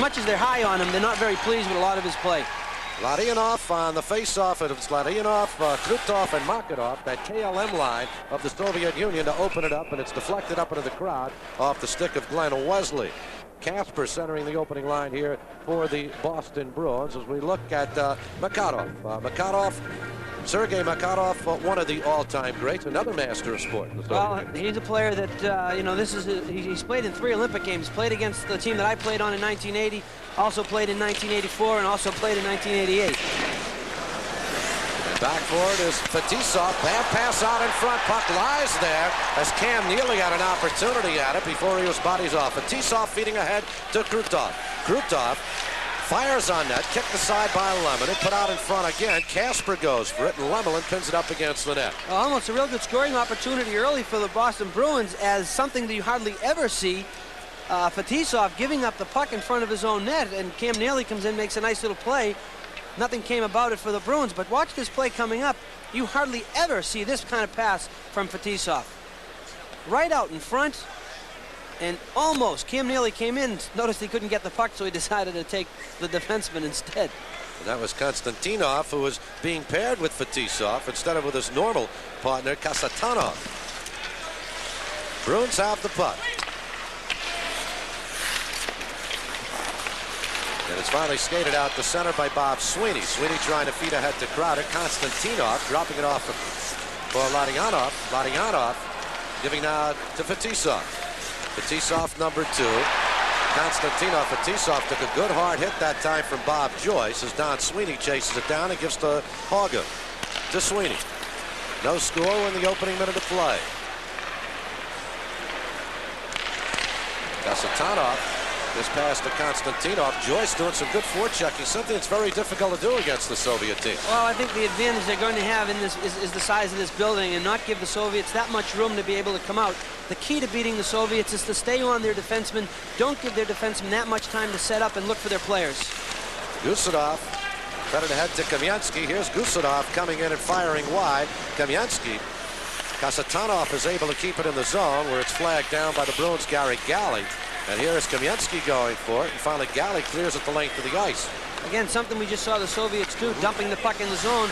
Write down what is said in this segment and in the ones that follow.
much as they're high on him, they're not very pleased with a lot of his play. Larionov on the face-off. It's Larionov, Krutov, and Makarov, that KLM line of the Soviet Union, to open it up, and it's deflected up into the crowd off the stick of Glenn Wesley. Kasper centering the opening line here for the Boston Bruins as we look at Makarov. Sergei Makarov, one of the all-time greats, another master of sport. Well, he's a player that, you know, he's played in 3 Olympic games. Played against the team that I played on in 1980, also played in 1984, and also played in 1988. And back forward is Fetisov. Bad pass out in front. Puck lies there as Cam Neely had an opportunity at it before he was bodies off. Fetisov feeding ahead to Krutov. Krutov fires on net, kicked aside by Lemelin, put out in front again. Kasper goes for it, and Lemelin pins it up against the net. Well, almost a real good scoring opportunity early for the Boston Bruins, as something that you hardly ever see. Fetisov giving up the puck in front of his own net, and Cam Neely comes in, makes a nice little play. Nothing came about it for the Bruins, but watch this play coming up. You hardly ever see this kind of pass from Fetisov. Right out in front. And almost, Cam Neely came in, noticed he couldn't get the puck, so he decided to take the defenseman instead. And that was Konstantinov, who was being paired with Fetisov instead of with his normal partner, Kasatonov. Bruins have the puck. And it's finally skated out to center by Bob Sweeney. Sweeney trying to feed ahead to Crowder. Konstantinov dropping it off for Larionov. Larionov giving now to Fetisov. Fetisov, number 2. Konstantinov. Fetisov took a good hard hit that time from Bob Joyce as Don Sweeney chases it down and gives to Hauger. To Sweeney. No score in the opening minute of play. Kasatonov. This pass to Konstantinov. Joyce doing some good forechecking, something that's very difficult to do against the Soviet team. Well, I think the advantage they're going to have in this is the size of this building and not give the Soviets that much room to be able to come out. The key to beating the Soviets is to stay on their defensemen. Don't give their defensemen that much time to set up and look for their players. Gusadov fed it ahead to Kamensky. Here's Gusadov coming in and firing wide. Kamensky. Kasatonov is able to keep it in the zone where it's flagged down by the Bruins' Gary Galley. And here is Kamensky going for it, and finally Galley clears it the length of the ice. Again, something we just saw the Soviets do, dumping the puck in the zone.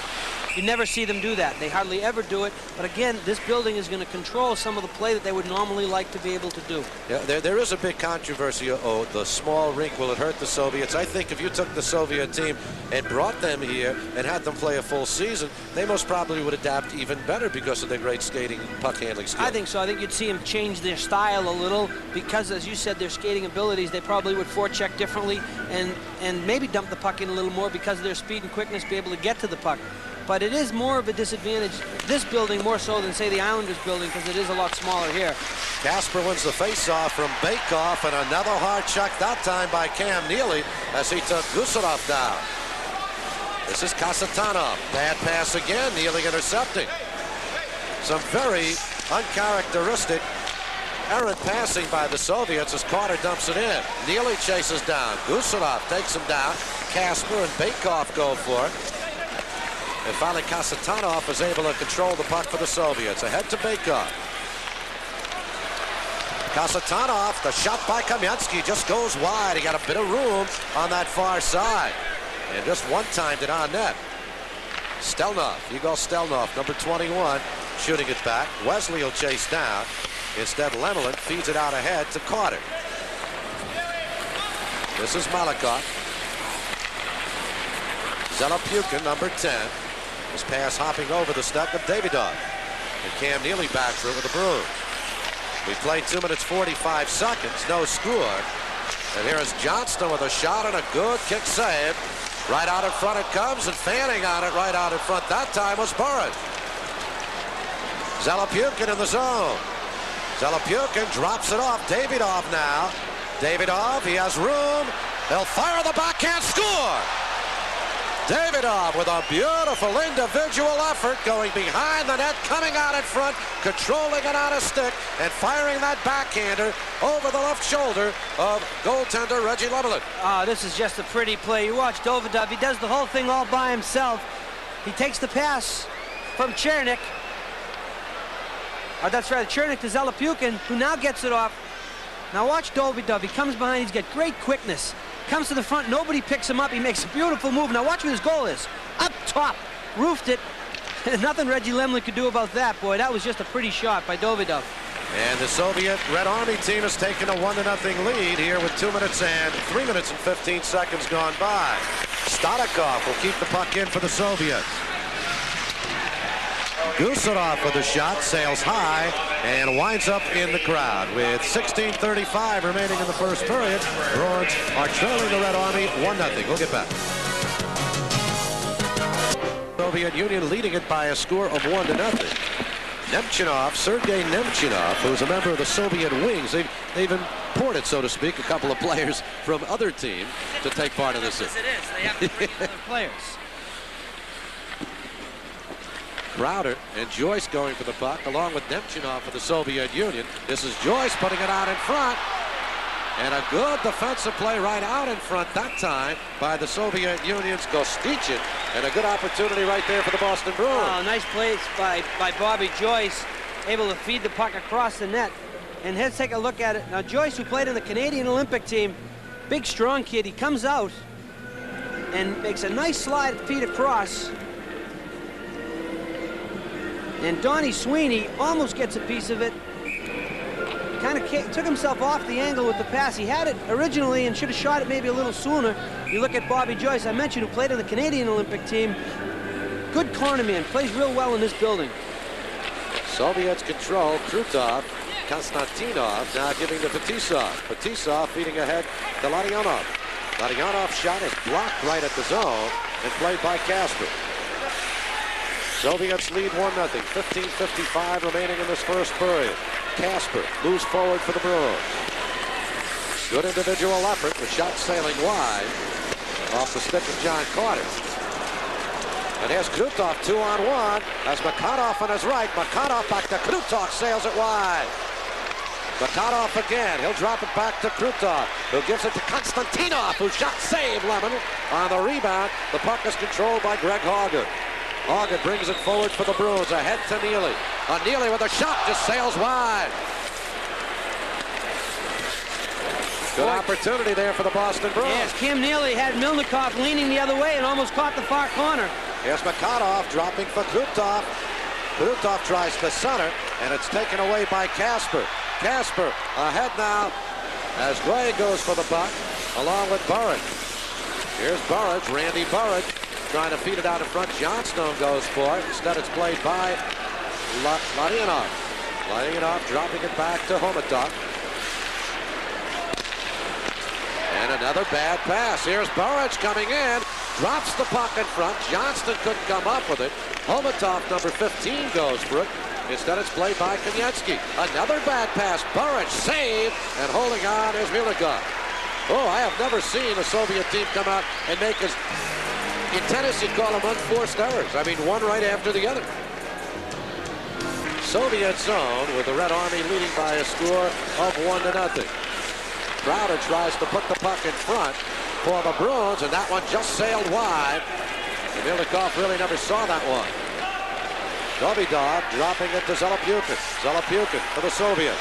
You never see them do that. They hardly ever do it. But again, this building is going to control some of the play that they would normally like to be able to do. Yeah, there is a big controversy. Oh, the small rink, will it hurt the Soviets? I think if you took the Soviet team and brought them here and had them play a full season, they most probably would adapt even better because of their great skating and puck handling skills. I think so. I think you'd see them change their style a little because, as you said, their skating abilities, they probably would forecheck differently and maybe dump the puck in a little more because of their speed and quickness, be able to get to the puck. But it is more of a disadvantage, this building more so than, say, the Islanders building, because it is a lot smaller here. Kasper wins the faceoff from Bakeoff, and another hard check that time by Cam Neely as he took Gusadov down. This is Kasatonov. Bad pass again, Neely intercepting. Some very uncharacteristic errant passing by the Soviets as Carter dumps it in. Neely chases down. Gusadov takes him down. Kasper and Bakeoff go for it. And finally, Kasatonov is able to control the puck for the Soviets. Ahead to Bakeoff. Kasatonov, the shot by Kamensky just goes wide. He got a bit of room on that far side. And just one time did on net. Stelnov, Igor Stelnov, number 21, shooting it back. Wesley will chase down. Instead, Lemelin feeds it out ahead to Carter. This is Malikov. Zelopukhin, number 10. This pass hopping over the stick of Davidov. And Cam Neely back for it with the Bruins. We played 2 minutes 45 seconds, no score. And here is Johnston with a shot and a good kick save. Right out in front it comes, and fanning on it right out in front that time was Burris. Zelopukhin in the zone. Zelopukhin drops it off. Davidov now. Davidov, he has room. He'll fire the backhand, score! Davidov with a beautiful individual effort going behind the net, coming out in front, controlling it on a stick, and firing that backhander over the left shoulder of goaltender Reggie Lemelin. This is just a pretty play. You watch Davidov, he does the whole thing all by himself. He takes the pass from Chernik. That's right, Chernik to Zelopukhin, who now gets it off. Now watch Davidov, he comes behind, he's got great quickness. comes to the front, nobody picks him up. He makes a beautiful move. Now watch what his goal is. Up top, roofed it. Nothing Reggie Lemley could do about that, boy. That was just a pretty shot by Davidov. And the Soviet Red Army team has taken a 1-0 lead here with 3 minutes and 15 seconds gone by. Stolikov will keep the puck in for the Soviets. Gusarov with a shot, sails high, and winds up in the crowd. With 16:35 remaining in the first period, Bruins are trailing the Red Army 1-0. We'll get back. Soviet Union leading it by a score of 1-0. Nemchinov, Sergei Nemchinov, who's a member of the Soviet Wings. They've imported, so to speak, a couple of players from other teams to take part in this. Yes, it is. They have to bring other players. Crowder and Joyce going for the puck, along with Nemchinov for the Soviet Union. This is Joyce putting it out in front. And a good defensive play right out in front that time by the Soviet Union's Gostichin. And a good opportunity right there for the Boston Bruins. Oh, nice plays by Bobby Joyce, able to feed the puck across the net. And let's take a look at it. Now Joyce, who played in the Canadian Olympic team, big strong kid, he comes out and makes a nice slide feed across. And Donnie Sweeney almost gets a piece of it. Kind of took himself off the angle with the pass. He had it originally and should have shot it maybe a little sooner. You look at Bobby Joyce, I mentioned, who played in the Canadian Olympic team. Good corner man, plays real well in this building. Soviets control. Krutov, Konstantinov now giving to Fetisov. Fetisov feeding ahead to Larionov. Larionov's shot is blocked right at the zone and played by Casper. Soviets lead 1-0. 15:55 remaining in this first period. Casper moves forward for the Bruins. Good individual effort. The shot sailing wide off the stick of John Carter. And here's Krutov 2-on-1. As Makarov on his right. Makarov back to Krutov, sails it wide. Makarov again. He'll drop it back to Krutov, who gives it to Konstantinov, who shot save Lemon. On the rebound, the puck is controlled by Greg Hauger. Hauger brings it forward for the Bruins, ahead to Neely. Neely with a shot, just sails wide. Good opportunity there for the Boston Bruins. Yes, Cam Neely had Milnikov leaning the other way and almost caught the far corner. Here's Makarov dropping for Krutov. Krutov tries to center, and it's taken away by Casper. Casper ahead now as Gray goes for the puck, along with Burridge. Here's Burridge, Randy Burridge, trying to feed it out in front. Johnstone goes for it. Instead, it's played by Larionov. Larionov dropping it back to Homatov. And another bad pass. Here's Burridge coming in. Drops the puck in front. Johnston couldn't come up with it. Homatov, number 15, goes for it. Instead, it's played by Konyatsky. Another bad pass. Burridge save. And holding on is Milikov. Oh, I have never seen a Soviet team come out and make as... In tennis, you'd call them unforced errors. I mean, one right after the other. Soviet zone with the Red Army leading by a score of 1-0. Crowder tries to put the puck in front for the Bruins, and that one just sailed wide. And Milikov really never saw that one. Davidov dropping it to Zelopyukin. Zelopyukin for the Soviets.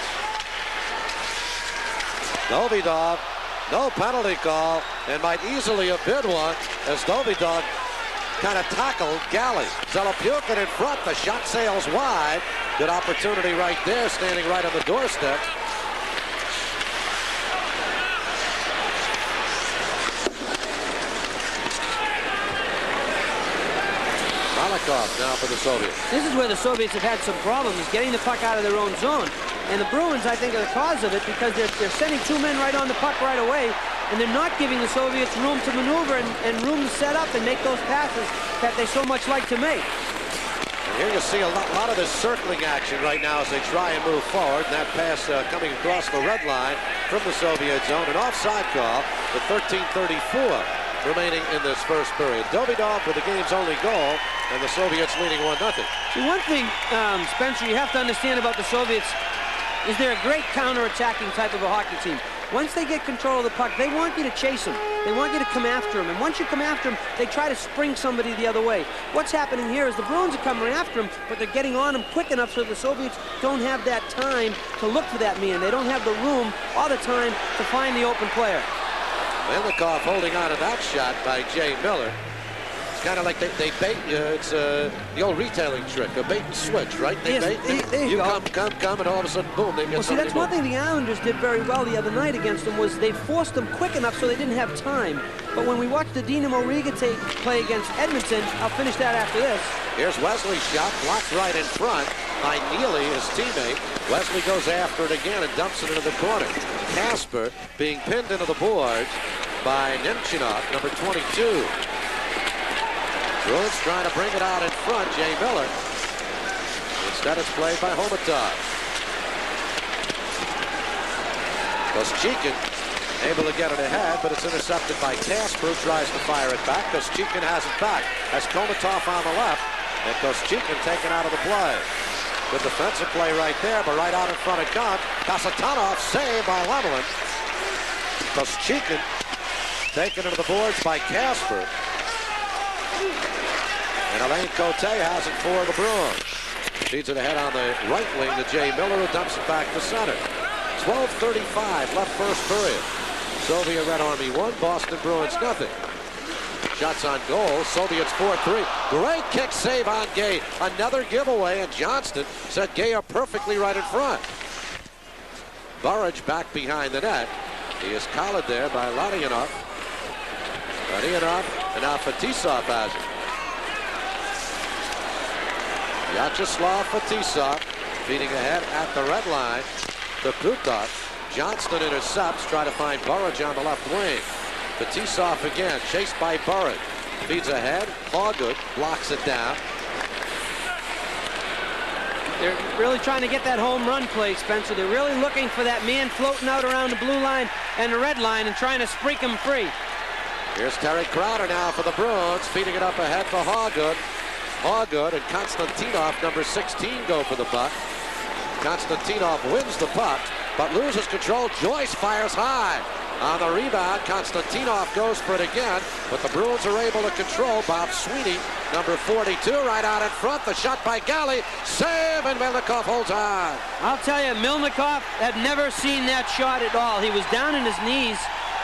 Davidov, no penalty call, and might easily have been one as Davidov kind of tackled Galley. Zelopyukin in front, the shot sails wide. Good opportunity right there, standing right on the doorstep. Malikov now for the Soviets. This is where the Soviets have had some problems, is getting the puck out of their own zone. And the Bruins, I think, are the cause of it because they're sending two men right on the puck right away, and they're not giving the Soviets room to maneuver and room to set up and make those passes that they so much like to make. And here you see a lot of this circling action right now as they try and move forward. And that pass coming across the red line from the Soviet zone. An offside call with 13:34 remaining in this first period. Davidov with the game's only goal, and the Soviets leading 1-0. See, one thing, Spencer, you have to understand about the Soviets is they're a great counter-attacking type of a hockey team. Once they get control of the puck, they want you to chase them. They want you to come after them. And once you come after them, they try to spring somebody the other way. What's happening here is the Bruins are coming after them, but they're getting on them quick enough so the Soviets don't have that time to look for that man. They don't have the room all the time to find the open player. Milnikov holding on to that shot by Jay Miller. It's kind of like they bait you. It's the old retailing trick, a bait and switch, right? They Yes, bait. there you go. come, and all of a sudden, boom, they get Well, see, that's one thing the Islanders did very well the other night against them was they forced them quick enough so they didn't have time. But when we watched the Dynamo Riga play against Edmonton, I'll finish that after this. Here's Wesley's shot, blocked right in front by Neely, his teammate. Wesley goes after it again and dumps it into the corner. Casper being pinned into the boards by Nemchinov, number 22. Bruins trying to bring it out in front, Jay Miller. Instead, it's played by Homatov. Koschekin able to get it ahead, but it's intercepted by Casper, who tries to fire it back. Koschekin has it back. Has Komatov on the left, and Koschekin taken out of the play. Good defensive play right there, but right out in front it comes. Kasatonov saved by Lemelin. Koschekin taken into the boards by Casper. And Alain Cote has it for the Bruins. Feeds it ahead on the right wing to Jay Miller, who dumps it back to center. 12:35 left first period. Soviet Red Army 1, Boston Bruins nothing. Shots on goal, Soviets 4-3. Great kick save on Gay. Another giveaway, and Johnston set Gay up perfectly right in front. Burridge back behind the net. He is collared there by Ladyanov. Ladyanov, and now Fetisov has it. Vyacheslav Fetisov feeding ahead at the red line to Kutov. Johnston intercepts, try to find Burridge on the left wing. Fetisov again, chased by Burridge. Feeds ahead, Hawgood blocks it down. They're really trying to get that home run play, Spencer. They're really looking for that man floating out around the blue line and the red line and trying to sprink him free. Here's Terry Crowder now for the Bruins, feeding it up ahead for Hawgood. Hawgood and Konstantinov, number 16, go for the puck. Konstantinov wins the puck, but loses control. Joyce fires high. On the rebound, Konstantinov goes for it again, but the Bruins are able to control. Bob Sweeney, number 42, right out in front. The shot by Galley. Save, and Milnikov holds on. I'll tell you, Milnikov had never seen that shot at all. He was down in his knees,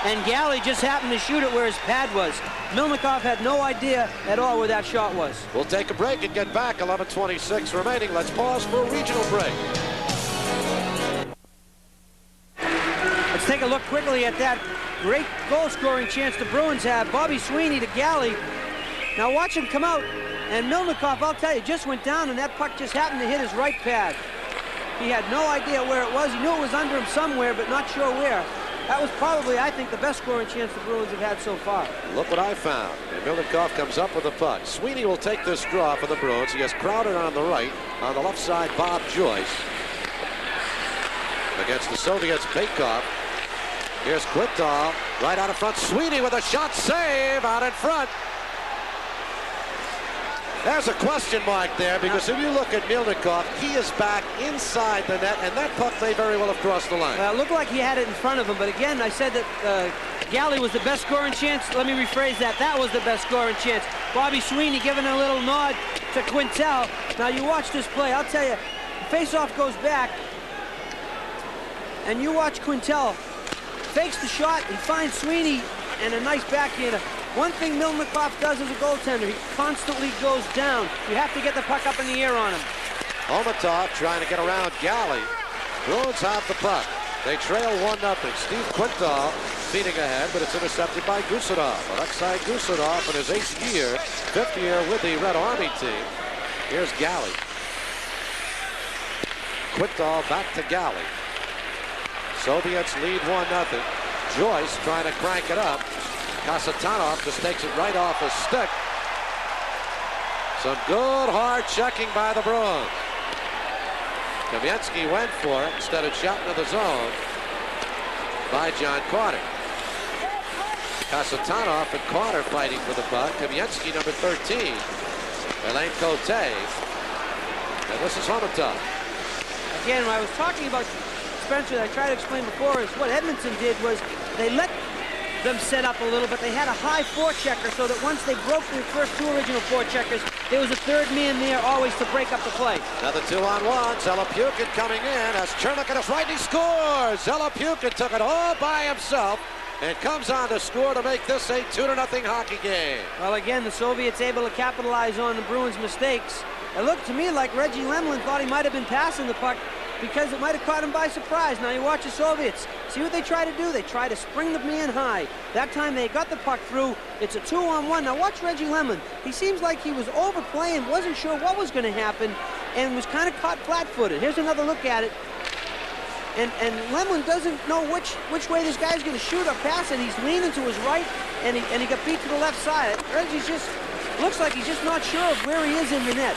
and Galley just happened to shoot it where his pad was. Milnikov had no idea at all where that shot was. We'll take a break and get back. 11:26 remaining. Let's pause for a regional break. Let's take a look quickly at that great goal-scoring chance the Bruins have. Bobby Sweeney to Galley. Now watch him come out, and Milnikov, I'll tell you, just went down, and that puck just happened to hit his right pad. He had no idea where it was. He knew it was under him somewhere, but not sure where. That was probably, I think, the best scoring chance the Bruins have had so far. Look what I found. And Milnikov comes up with the puck. Sweeney will take this draw for the Bruins. He has Crowder on the right. On the left side, Bob Joyce. Against the Soviets, Bakov. Here's Quintal, right out in front. Sweeney with a shot, save out in front. There's a question mark there, because if you look at Milnikov, he is back inside the net, and that puck may very well have crossed the line. Well, it looked like he had it in front of him, but again, I said that Galley was the best scoring chance. Let me rephrase that. That was the best scoring chance. Bobby Sweeney giving a little nod to Quintal. Now, you watch this play. I'll tell you, the faceoff goes back, and you watch Quintal. Fakes the shot, he finds Sweeney, and a nice backhander. One thing Milnikov does as a goaltender, he constantly goes down. You have to get the puck up in the air on him. Homatov trying to get around Galley. Bruins have the puck. They trail 1-0. Steve Quintal feeding ahead, but it's intercepted by Gusarov. Alexei Gusarov in his 8th year, 5th year with the Red Army team. Here's Galley. Quintal back to Galley. Soviets lead 1-0. Joyce trying to crank it up. Kasatonov just takes it right off his stick. Some good hard checking by the Bruins. Kamensky went for it instead of shot into the zone by John Carter. Kasatonov and Carter fighting for the puck. Kamensky, number 13. Alain Cote. And this is Homatov. Again, when I was talking about Spencer, that I tried to explain before, is what Edmonton did was they let them set up a little, but they had a high forechecker so that once they broke the first 2 original forecheckers, there was a 3rd man there always to break up the play. Another 2-on-1. Zelapukin coming in as Chernik at his right, and he scores. Zelapukin took it all by himself and comes on to score to make this a 2-0 hockey game. Well, again, the Soviets able to capitalize on the Bruins' mistakes. It looked to me like Reggie Lemlin thought he might have been passing the puck because it might have caught him by surprise. Now you watch the Soviets. See what they try to do? They try to spring the man high. That time they got the puck through. It's a 2-on-1. Now watch Reggie Lemlin. He seems like he was overplaying, wasn't sure what was going to happen, and was kind of caught flat-footed. Here's another look at it. And Lemlin doesn't know which way this guy's going to shoot or pass it. He's leaning to his right, and he got beat to the left side. Reggie's just looks like he's just not sure of where he is in the net.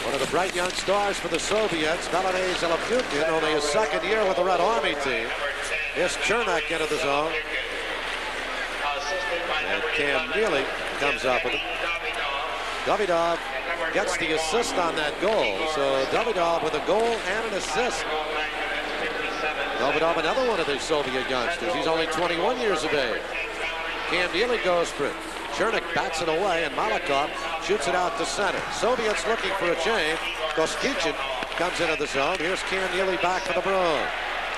One of the bright young stars for the Soviets, Valeri Zelepukin, only his second year with the Red Army team. Here's Chernak into the zone. And Cam Neely comes up with it. Davidov gets the assist on that goal. So Davidov with a goal and an assist. Davidov, another one of the Soviet youngsters. He's only 21 years of age. Cam Neely goes for it. Chernak bats it away, and Malakov shoots it out to center. Soviets looking for a change. Koskichin comes into the zone. Here's Cam Neely back for the Bruins.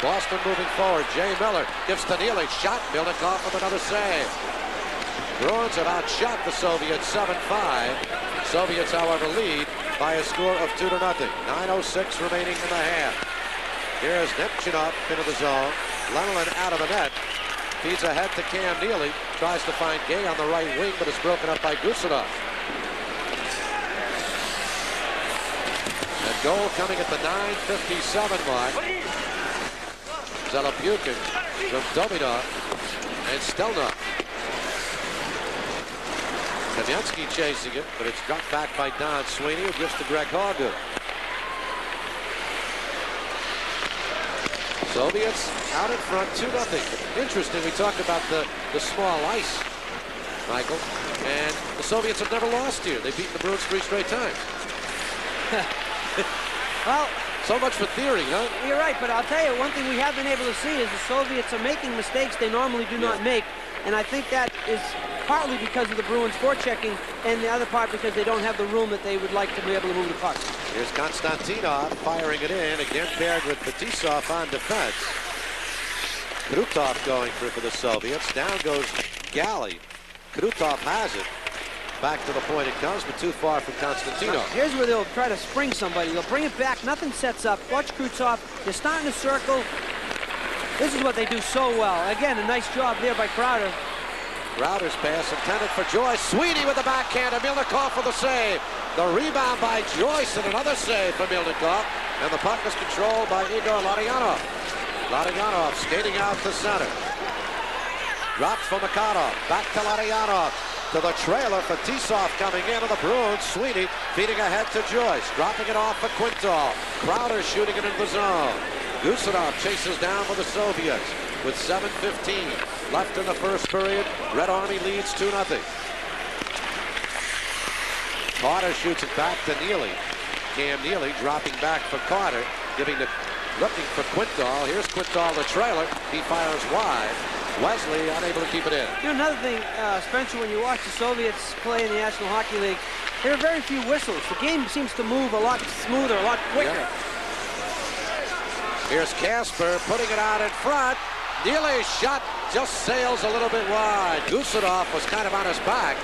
Boston moving forward. Jay Miller gives to Neely. Shot. Milnikov with another save. Bruins have outshot the Soviets 7-5. Soviets, however, lead by a score of 2-0. 9:06 remaining in the half. Here's Nemchinov into the zone. Lemlin out of the net. Feeds ahead to Cam Neely. Tries to find Gay on the right wing, but it's broken up by Gusarov. And goal coming at the 9:57 mark. Zelepukin from Davidov and Stelnov. Kamensky chasing it, but it's dropped back by Don Sweeney, who gives to Greg Hargood. Soviets out in front, 2-0. Interesting, we talked about the small ice, Michael, and the Soviets have never lost here. They've beaten the Bruins 3 straight times. Well, so much for theory, huh? You're right, but I'll tell you, one thing we have been able to see is the Soviets are making mistakes they normally do not make, and I think that is partly because of the Bruins forechecking, and the other part because they don't have the room that they would like to be able to move the puck. Here's Konstantinov firing it in, again paired with Fetisov on defense. Krutov going for the Soviets. Down goes Galley. Krutov has it. Back to the point it comes, but too far from Konstantinov. Here's where they'll try to spring somebody. They'll bring it back. Nothing sets up. Watch Krutov. They're starting to circle. This is what they do so well. Again, a nice job there by Crowder. Crowder's pass intended for Joyce. Sweeney with the backhand, and Milnikov for the save. The rebound by Joyce, and another save for Milnikov. And the puck is controlled by Igor Larionov. Larionov skating out to center. Drops for Makarov. Back to Larionov. To the trailer for Fetisov coming in, and the Bruins. Sweeney feeding ahead to Joyce. Dropping it off for Quintal. Crowder shooting it into the zone. Gusarov chases down for the Soviets with 7:15 left in the first period. Red Army leads 2-0. Carter shoots it back to Neely. Cam Neely dropping back for Carter, looking for Quintal. Here's Quintal, the trailer. He fires wide. Wesley unable to keep it in. You know, another thing, Spencer, when you watch the Soviets play in the National Hockey League, there are very few whistles. The game seems to move a lot smoother, a lot quicker. Yeah. Here's Kasper putting it out in front. Neely's shot just sails a little bit wide. Gusarov was kind of on his back,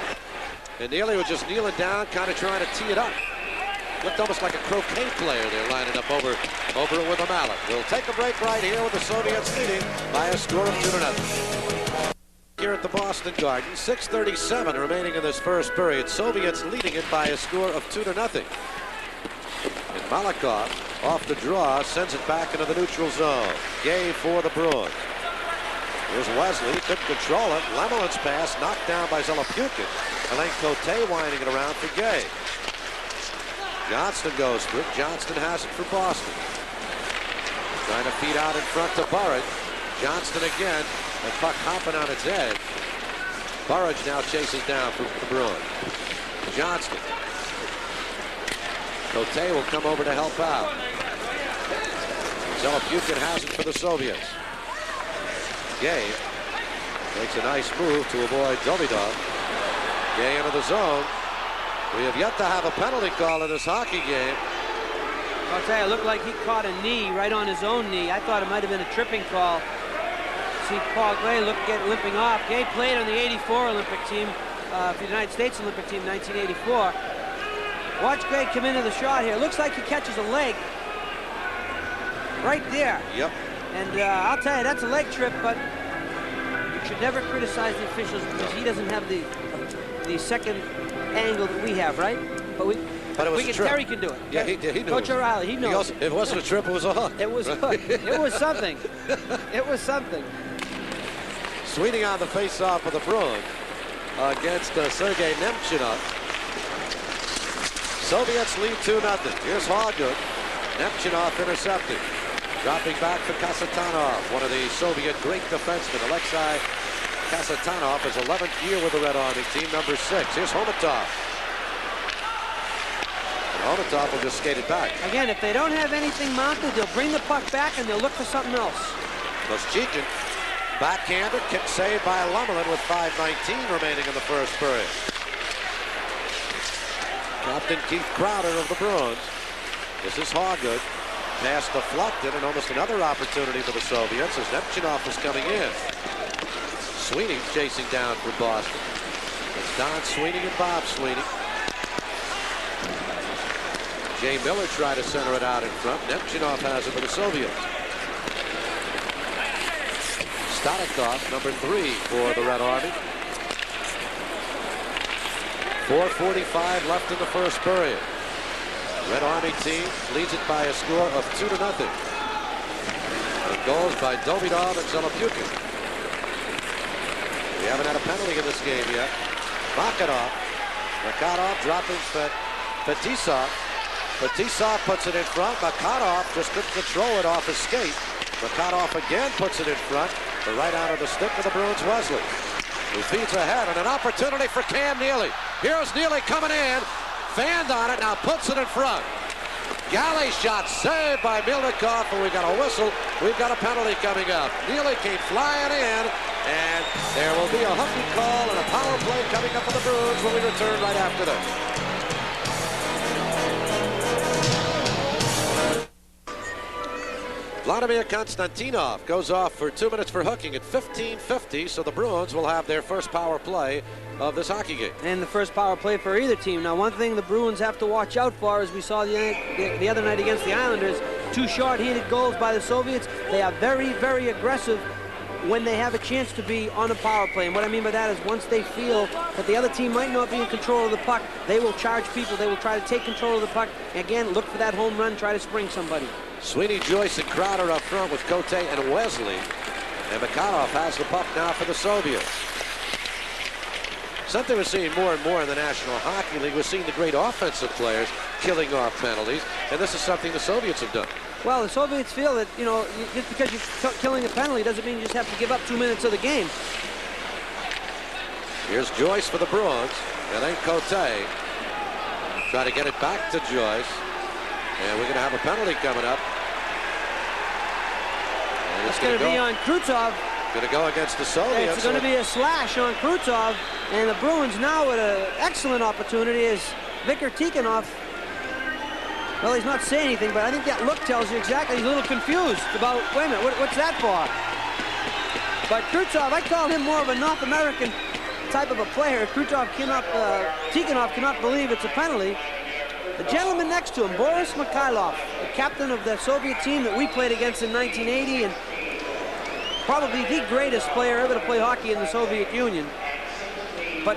and Neely was just kneeling down, kind of trying to tee it up. Looked almost like a croquet player there, lining up over it with a mallet. We'll take a break right here with the Soviets leading by a score of 2-0. Here at the Boston Garden, 6:37 remaining in this first period. Soviets leading it by a score of 2-0. And Malakov, off the draw, sends it back into the neutral zone. Gay for the Bruins. Here's Wesley, couldn't control it. Lemelin's pass knocked down by Zelepukin. And then Cote winding it around for Gay. Johnston goes for it. Johnston has it for Boston. Trying to feed out in front to Burridge. Johnston again. The puck hopping on its edge. Burridge now chases down for the Bruins. Johnston. Cote will come over to help out. Zelepukin has it for the Soviets. Gay makes a nice move to avoid Davidov. Gay into the zone. We have yet to have a penalty call in this hockey game. I'll tell you, it looked like he caught a knee right on his own knee. I thought it might have been a tripping call. See Paul Gray limping off. Gay played on the '84 Olympic team, for the United States Olympic team, 1984. Watch Gray come into the shot here. Looks like he catches a leg right there. Yep. And I'll tell you, that's a leg trip, but you should never criticize the officials because he doesn't have the second angle that we have, right? But it was a trip. Terry can do it. Yeah, he knew. Coach O'Reilly, he knows. It wasn't a trip, it was a hook. It was hook. It was something. It was something. Sweeney on the face-off of the Bruins against Sergei Nemchinov. Soviets lead 2-0. Here's Hawgood. Nemchinov intercepted. Dropping back for Kasatonov, one of the Soviet great defensemen. Alexei Kasatonov is 11th year with the Red Army team, number 6. Here's Homatov. Homatov will just skate it back. Again, if they don't have anything mounted, they'll bring the puck back and they'll look for something else. Koschekin, backhanded, kick saved by Lumberland with 5:19 remaining in the first period. Captain Keith Crowder of the Bruins. This is Hawgood. Pass deflected, and almost another opportunity for the Soviets as Nemchinov was coming in. Sweeney chasing down for Boston. It's Don Sweeney and Bob Sweeney. Jay Miller tried to center it out in front. Nemchinov has it for the Soviets. Stolikov, number 3 for the Red Army. 4:45 left in the first period. Red Army team leads it by a score of 2-0. And goals by Domidov and Zelepukin. We haven't had a penalty in this game yet. Makarov dropping Fetisov. Fetisov puts it in front. Makarov just couldn't control it off his skate. Makarov again puts it in front. The right out of the stick of the Bruins, Wesley, who feeds ahead, and an opportunity for Cam Neely. Here's Neely coming in. Fanned on it, now puts it in front. Galley shot saved by Milnikov, and we got a whistle. We've got a penalty coming up. Neely came flying in, and there will be a hockey call and a power play coming up for the Bruins when we return right after this. Vladimir Konstantinov goes off for 2 minutes for hooking at 15:50, so the Bruins will have their first power play of this hockey game. And the first power play for either team. Now, one thing the Bruins have to watch out for, as we saw the other night against the Islanders, 2 short-handed goals by the Soviets. They are very, very aggressive when they have a chance to be on a power play. And what I mean by that is once they feel that the other team might not be in control of the puck, they will charge people. They will try to take control of the puck. Again, look for that home run, try to spring somebody. Sweeney, Joyce, and Crowder up front with Cote and Wesley. And Makarov has the puck now for the Soviets. Something we're seeing more and more in the National Hockey League. We're seeing the great offensive players killing off penalties, and this is something the Soviets have done. Well, the Soviets feel that, you know, just because you're killing a penalty doesn't mean you just have to give up 2 minutes of the game. Here's Joyce for the Bruins, and then Cote. Try to get it back to Joyce, and we're going to have a penalty coming up. And it's going to be on Krutov. Going to go against the Soviets. It's going to be a slash on Krutov, and the Bruins now with an excellent opportunity is Viktor Tikhonov. Well, he's not saying anything, but I think that look tells you exactly. He's a little confused about, wait a minute, what's that for? But Krutov, I call him more of a North American type of a player. Tikhonov cannot believe it's a penalty. The gentleman next to him, Boris Mikhailov, the captain of the Soviet team that we played against in 1980, and probably the greatest player ever to play hockey in the Soviet Union. But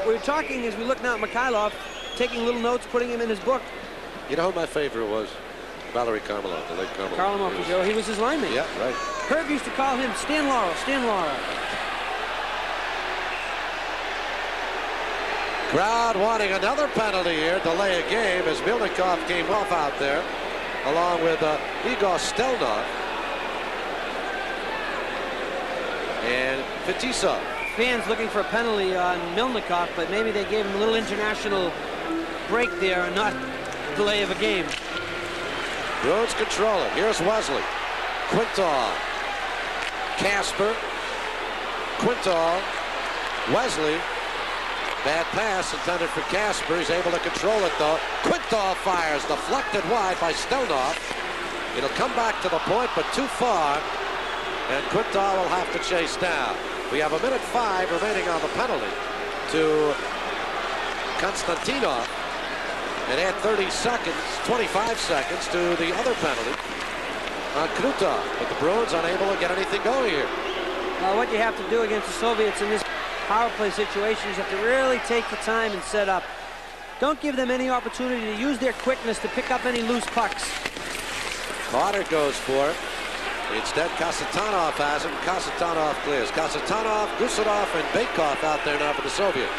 we're talking as we look now at Mikhailov, taking little notes, putting him in his book. You know who my favorite was? Valery Karmelov, the late Karmelov. Karmelov, he was his lineman. Yeah, right. Herb used to call him Stan Laurel, Stan Laurel. Crowd wanting another penalty here, delay a game as Milnikov came off out there, along with Igor Stelnov and Fetisov. Fans looking for a penalty on Milnikov, but maybe they gave him a little international break there and not delay of a game. Bruins control it. Here's Wesley. Quintal. Casper. Quintal. Wesley. Bad pass intended for Casper. He's able to control it, though. Quintal fires. Deflected wide by Stelnov. It'll come back to the point, but too far. and Quintal will have to chase down. We have 1:05 remaining on the penalty to Konstantinov, and add 30 seconds, 25 seconds to the other penalty on Krutov. But the Bruins unable to get anything going here. Well, what you have to do against the Soviets in this power play situation is you have to really take the time and set up. Don't give them any opportunity to use their quickness to pick up any loose pucks. Carter goes for it. Instead, Kasatonov has him. Kasatonov clears. Kasatonov, Gusarov, and Baikov out there now for the Soviet.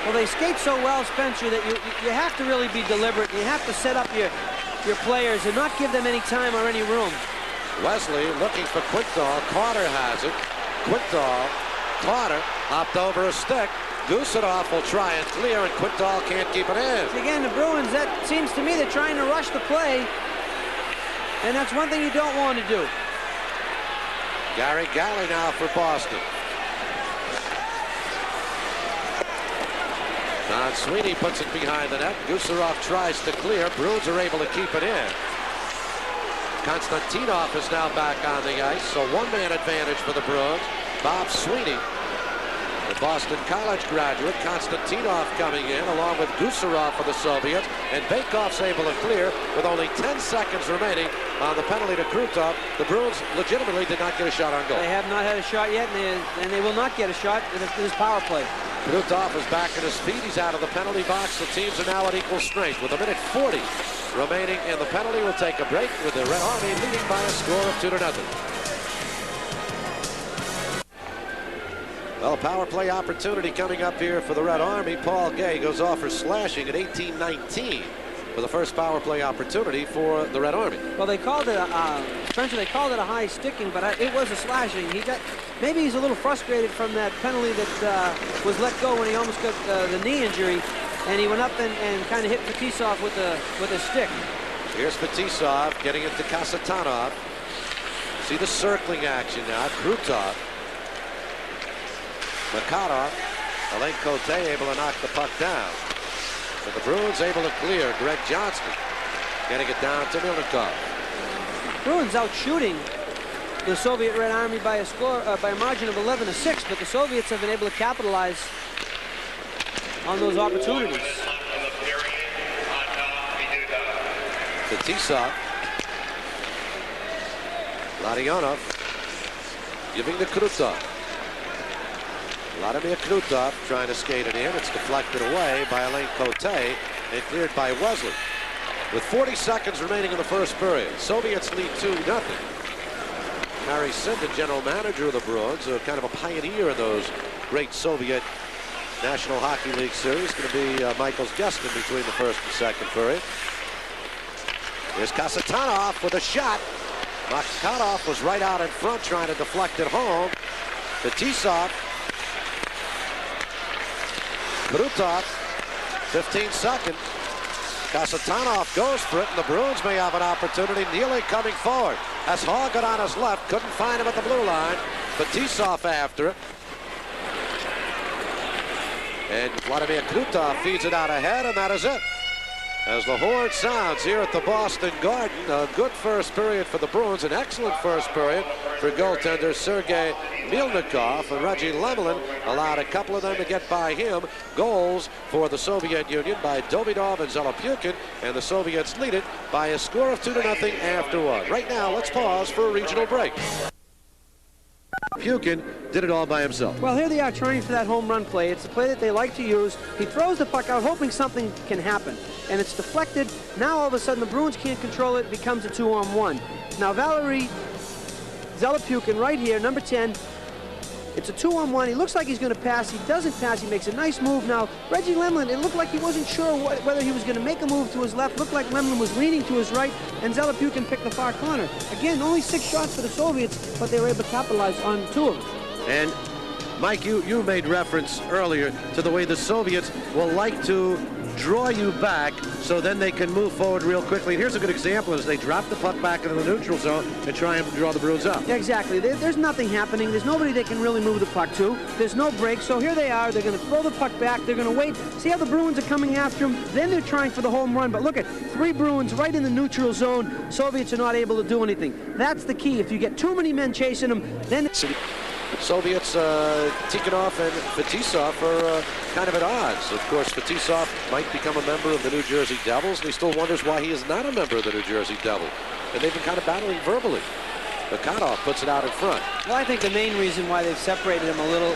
Well, they skate so well, Spencer, that you have to really be deliberate. You have to set up your players and not give them any time or any room. Wesley looking for Quintal. Carter has it. Quintal, Carter hopped over a stick. Gusarov will try and clear, and Quintal can't keep it in. Again, the Bruins, that seems to me they're trying to rush the play, and that's one thing you don't want to do. Gary Galley now for Boston. Don Sweeney puts it behind the net. Gusarov tries to clear. Bruins are able to keep it in. Konstantinov is now back on the ice, so one-man advantage for the Bruins. Bob Sweeney, the Boston College graduate. Konstantinov coming in along with Gusarov for the Soviets, and Baikov's able to clear with only 10 seconds remaining on the penalty to Krutov. The Bruins legitimately did not get a shot on goal. They have not had a shot yet, and they will not get a shot in this power play. Krutov is back on his feet. He's out of the penalty box. The teams are now at equal strength with 1:40 remaining in the penalty. We'll take a break with the Red Army leading by a score of 2-0. Well, a power play opportunity coming up here for the Red Army. Paul Gay goes off for slashing at 18-19 for the first power play opportunity for the Red Army. Well, they called it Spencer, they called it a high sticking, but it was a slashing. Maybe he's a little frustrated from that penalty that was let go when he almost got the knee injury, and he went up and kind of hit Fetisov with a stick. Here's Fetisov getting it to Kasatonov. See the circling action now. Krutov, Makarov, Alain Cote able to knock the puck down. And the Bruins able to clear. Greg Johnston getting it down to Milnikov. Bruins out shooting the Soviet Red Army by a margin of 11-6, but the Soviets have been able to capitalize on those opportunities. Fetisov, Larionov giving to Krutov. Vladimir Krutov trying to skate it in. It's deflected away by Alain Cote and cleared by Wesley. With 40 seconds remaining in the first period, Soviets lead 2-0. Harry Sinden, general manager of the Bruins, kind of a pioneer in those great Soviet National Hockey League series, going to be Michael's guest in between the first and second period. Here's Kasatonov with a shot. Makarov was right out in front trying to deflect it home. Fetisov. Krutov, 15 seconds. Kasatonov goes for it, and the Bruins may have an opportunity. Neely coming forward. As Hall got on his left, couldn't find him at the blue line. Fetisov after it. And Vladimir Krutov feeds it out ahead, and that is it. As the horn sounds here at the Boston Garden, a good first period for the Bruins, an excellent first period for goaltender Sergei Milnikov, and Reggie Lemelin allowed a couple of them to get by him. Goals for the Soviet Union by Davidov and Zelopyukin, and the Soviets lead it by a score of 2-0 after one. Right now, let's pause for a regional break. Pukin did it all by himself. Well, here they are trying for that home run play. It's a play that they like to use. He throws the puck out hoping something can happen, and it's deflected. Now all of a sudden the Bruins can't control it. It becomes a 2-on-1. Now Valery Zelopyukin right here, number 10. It's a 2-on-1. He looks like he's going to pass. He doesn't pass. He makes a nice move. Now, Reggie Lemelin, it looked like he wasn't sure whether he was going to make a move to his left. Looked like Lemelin was leaning to his right, and Zelopyukin picked the far corner. Again, only 6 shots for the Soviets, but they were able to capitalize on 2 of them. And Mike, you made reference earlier to the way the Soviets will like to draw you back so then they can move forward real quickly. And here's a good example as they drop the puck back into the neutral zone and try and draw the Bruins up. Yeah, exactly. There's nothing happening. There's nobody they can really move the puck to. There's no break. So here they are. They're going to throw the puck back. They're going to wait. See how the Bruins are coming after them? Then they're trying for the home run. But look at 3 Bruins right in the neutral zone. Soviets are not able to do anything. That's the key. If you get too many men chasing them, then... Soviets, Tikhonov and Fetisov are kind of at odds. Of course, Fetisov might become a member of the New Jersey Devils, and he still wonders why he is not a member of the New Jersey Devils. And they've been kind of battling verbally. Bekhanov puts it out in front. Well, I think the main reason why they've separated him a little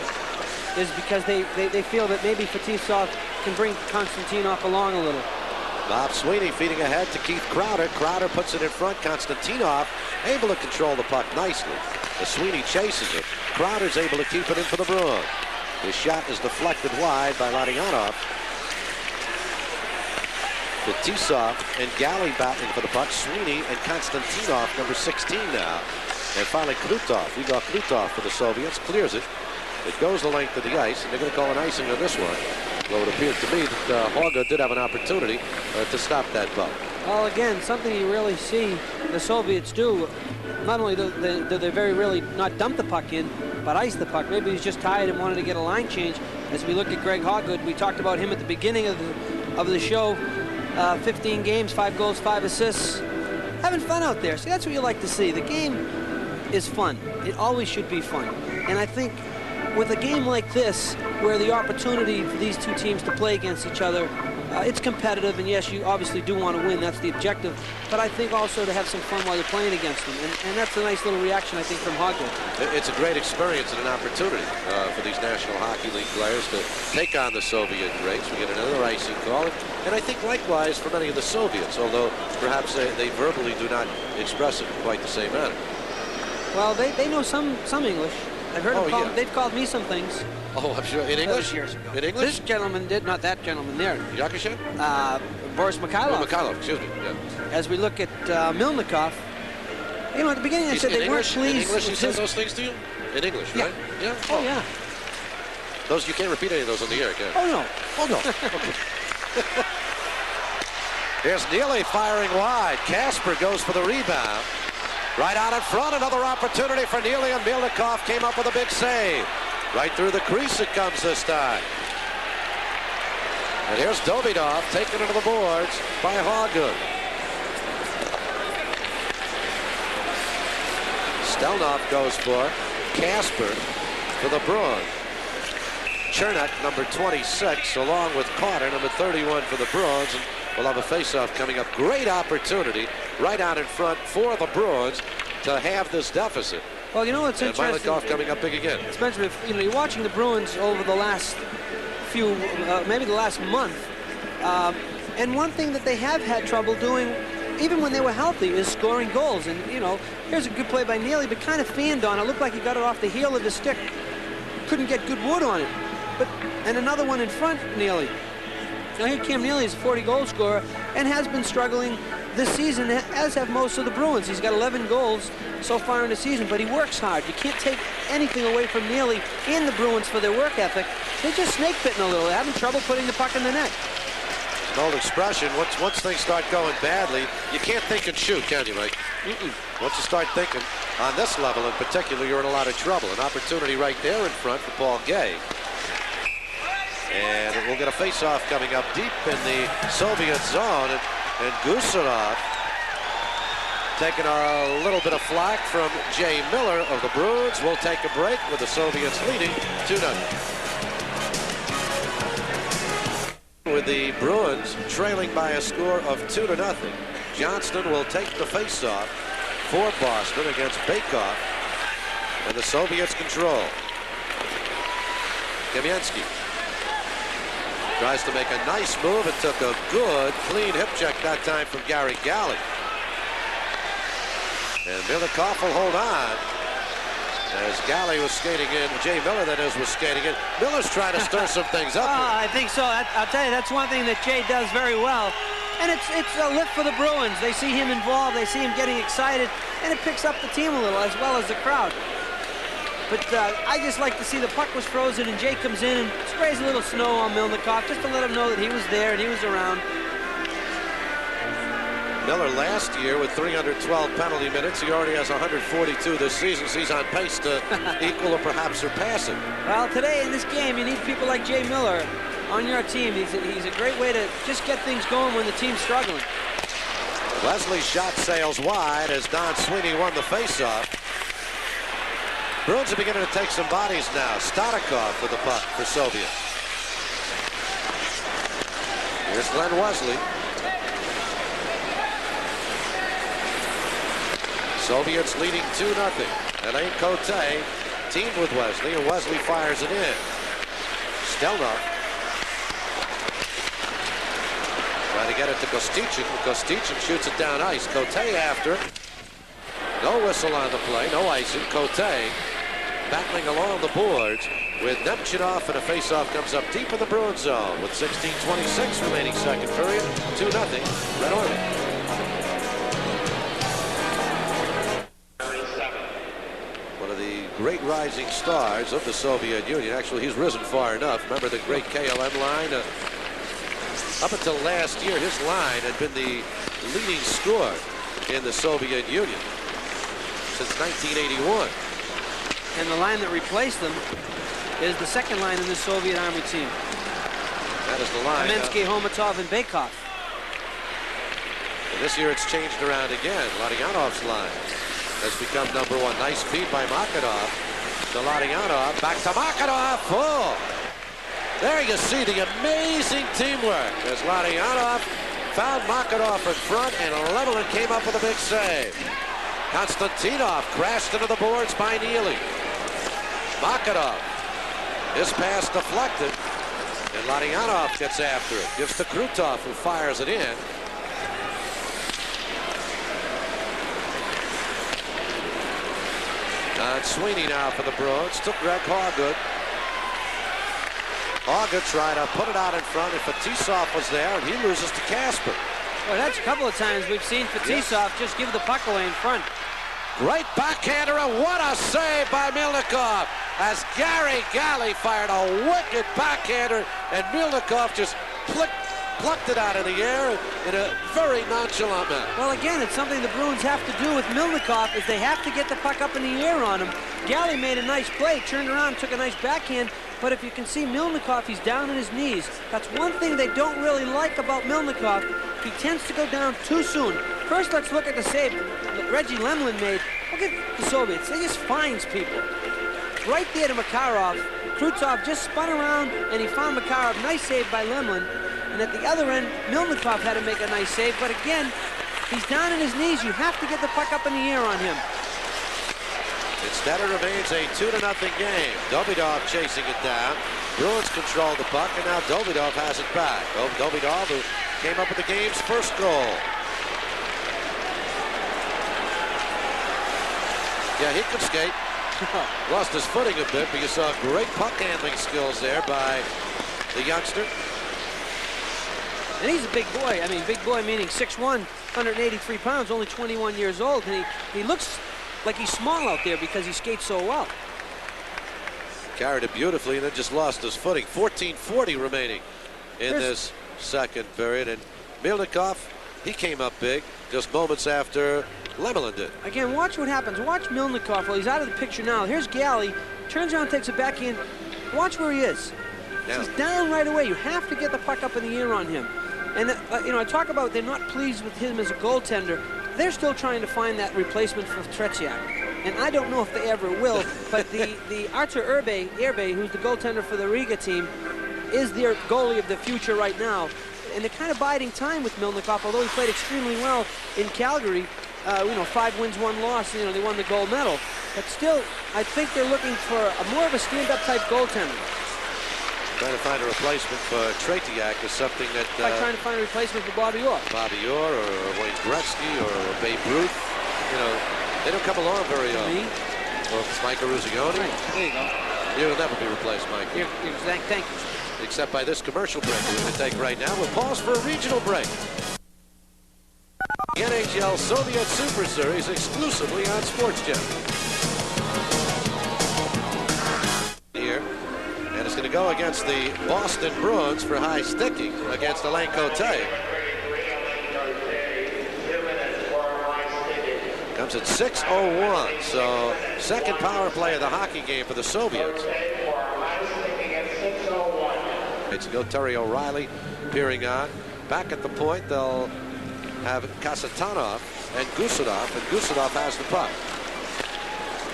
is because they feel that maybe Fetisov can bring Konstantinov along a little. Bob Sweeney feeding ahead to Keith Crowder. Crowder puts it in front. Konstantinov able to control the puck nicely. As Sweeney chases it, Crowder's able to keep it in for the Bruins. His shot is deflected wide by Larionov. Fetisov and Galley battling for the puck. Sweeney and Konstantinov, number 16 now. And finally Krutov. Igor Krutov for the Soviets clears it. It goes the length of the ice, and they're going to call an icing on this one. Though it appeared to me that Hauger did have an opportunity to stop that ball. Well, again, something you really see the Soviets do. Not only do they very really not dump the puck in, but ice the puck. Maybe he's just tired and wanted to get a line change. As we look at Greg Hauger, we talked about him at the beginning of the show. 15 games, 5 goals, 5 assists. Having fun out there. See, that's what you like to see. The game is fun. It always should be fun. And I think with a game like this, where the opportunity for these two teams to play against each other, it's competitive, and yes, you obviously do want to win. That's the objective. But I think also to have some fun while you're playing against them. And that's a nice little reaction, I think, from Hauger. It's a great experience and an opportunity for these National Hockey League players to take on the Soviet greats. We get another icing call. And I think likewise for many of the Soviets, although perhaps they verbally do not express it in quite the same manner. Well, they know some English. I've heard them call, they've called me some things. Oh, I'm sure. In English? Years ago. In English? This gentleman did, not that gentleman there. Yakashev? Boris Mikhailov. Oh, Mikhailov, excuse me. Yeah. As we look at Milnikov, you know, at the beginning I said they weren't pleased. In English, he said those things to you? In English, right? Yeah. Oh, yeah. Those, you can't repeat any of those on the air, can you? Oh, no. Oh, no. Okay. Here's Neely firing wide. Kasper goes for the rebound. Right out in front, another opportunity for Neely, and Milnikov came up with a big save. Right through the crease it comes this time. And here's Davidov taken into the boards by Hauger. Stelnov goes for Kasper for the Bruins. Chernak, number 26, along with Carter, number 31 for the Bruins. And we'll have a face-off coming up. Great opportunity right out in front for the Bruins to have this deficit. Well, you know what's interesting? Milnikov coming up big again. Spencer, you know, you're watching the Bruins over the last few, maybe the last month. And one thing that they have had trouble doing, even when they were healthy, is scoring goals. And, you know, here's a good play by Neely, but kind of fanned on. It looked like he got it off the heel of his stick. Couldn't get good wood on it. And another one in front, Neely. Now here Cam Neely is a 40-goal scorer and has been struggling this season, as have most of the Bruins. He's got 11 goals so far in the season, but he works hard. You can't take anything away from Neely and the Bruins for their work ethic. They're just snake-bitten a little. They're having trouble putting the puck in the net. An old expression, once things start going badly, you can't think and shoot, can you, Mike? Once you start thinking, on this level in particular, you're in a lot of trouble. An opportunity right there in front for Paul Gay. And we'll get a face-off coming up deep in the Soviet zone. And Gusarov taking a little bit of flack from Jay Miller of the Bruins. We'll take a break with the Soviets leading 2-0. With the Bruins trailing by a score of 2-0. Johnston will take the face-off for Boston against Bakoff. And the Soviets control. Kamensky tries to make a nice move and took a good, clean hip check that time from Gary Galley. And Milnikov will hold on. As Galley was skating in, Jay Miller, that is, was skating in. Miller's trying to stir some things up here. I think so. I'll tell you, that's one thing that Jay does very well. And it's a lift for the Bruins. They see him involved. They see him getting excited. And it picks up the team a little, as well as the crowd. But I just like to see the puck was frozen, and Jay comes in and sprays a little snow on Milnikov just to let him know that he was there and he was around. Miller last year with 312 penalty minutes. He already has 142 this season, so he's on pace to equal or perhaps surpass it. Well, today in this game, you need people like Jay Miller on your team. He's a great way to just get things going when the team's struggling. Wesley's shot sails wide as Don Sweeney won the faceoff. Bruins are beginning to take some bodies now. Stotakov with the puck for Soviet. Here's Glenn Wesley. Soviets leading 2-0. Alain Cote teamed with Wesley, and Wesley fires it in. Stelnov trying to get it to Kostichin. Kostichin shoots it down ice. Cote after it. No whistle on the play. No icing. Cote battling along the boards with Nemchinov, and a faceoff comes up deep in the Bruins zone with 16:26 remaining second period. 2-0 Red Army. Great rising stars of the Soviet Union. Actually, he's risen far enough. Remember the great KLM line? Up until last year, his line had been the leading scorer in the Soviet Union since 1981. And the line that replaced them is the second line in the Soviet Army team. That is the line. Kamensky, Homatov, and Baikov. And this year it's changed around again. Ladyanov's line has become number one. Nice feed by Makarov to Ladyanov. Back to Makarov. Oh! There you see the amazing teamwork as Ladyanov found Makarov in front, and Lemelin came up with a big save. Konstantinov crashed into the boards by Neely. Makarov. His pass deflected, and Ladyanov gets after it. Gives to Krutov, who fires it in. Don Sweeney now for the Bruins. Took Greg Hawgood. Hawgood tried to put it out in front, and Fetisov was there, and he loses to Casper. Well, that's a couple of times we've seen Fetisov just give the puck away in front. Great backhander, and what a save by Milnikov as Gary Galley fired a wicked backhander, and Milnikov just plucked it out of the air in a very nonchalant manner. Well, again, it's something the Bruins have to do with Milnikov, is they have to get the puck up in the air on him. Galley made a nice play, turned around, took a nice backhand, but if you can see Milnikov, he's down on his knees. That's one thing they don't really like about Milnikov. He tends to go down too soon. First, let's look at the save that Reggie Lemelin made. Look at the Soviets. They just finds people. Right there to Makarov. Krutov just spun around, and he found Makarov. Nice save by Lemelin. And at the other end, Milnikov had to make a nice save. But again, he's down on his knees. You have to get the puck up in the air on him. Instead, it remains a 2-0 game. Dobidov chasing it down. Bruins control the puck, and now Dobidov has it back. Dobidov, who came up with the game's first goal. Yeah, he could skate. Lost his footing a bit, but you saw great puck handling skills there by the youngster. And he's a big boy. I mean, big boy meaning 6'1", 183 pounds, only 21 years old. And he looks like he's small out there because he skates so well. Carried it beautifully and then just lost his footing. 14:40 remaining in this second period. And Milnikov, he came up big just moments after Lemelin did. Again, watch what happens. Watch Milnikov. Well, he's out of the picture now. Here's Galley. Turns around, takes a backhand. Watch where he is. Yeah. He's down right away. You have to get the puck up in the air on him. And, you know, I talk about they're not pleased with him as a goaltender. They're still trying to find that replacement for Tretiak. And I don't know if they ever will, but the Artur Erbe, who's the goaltender for the Riga team, is their goalie of the future right now. And they're kind of biding time with Milnikov, although he played extremely well in Calgary. You know, 5 wins, 1 loss. You know, they won the gold medal. But still, I think they're looking for more of a stand-up type goaltender. Trying to find a replacement for Tretiak is something that... like trying to find a replacement for Bobby Orr. Bobby Orr or Wayne Gretzky or Babe Ruth. You know, they don't come along very often. Me? Or Mike Ruzioni. Right, there you go. You'll never be replaced, Mike. Thank you. Except by this commercial break we're going to take right now. We'll pause for a regional break. The NHL Soviet Super Series exclusively on Sports Channel. to go against the Boston Bruins for high sticking against Alain Cote. Comes at 6:01, so second power play of the hockey game for the Soviets. It's go Terry O'Reilly peering on. Back at the point, they'll have Kasatonov and Gusarov has the puck.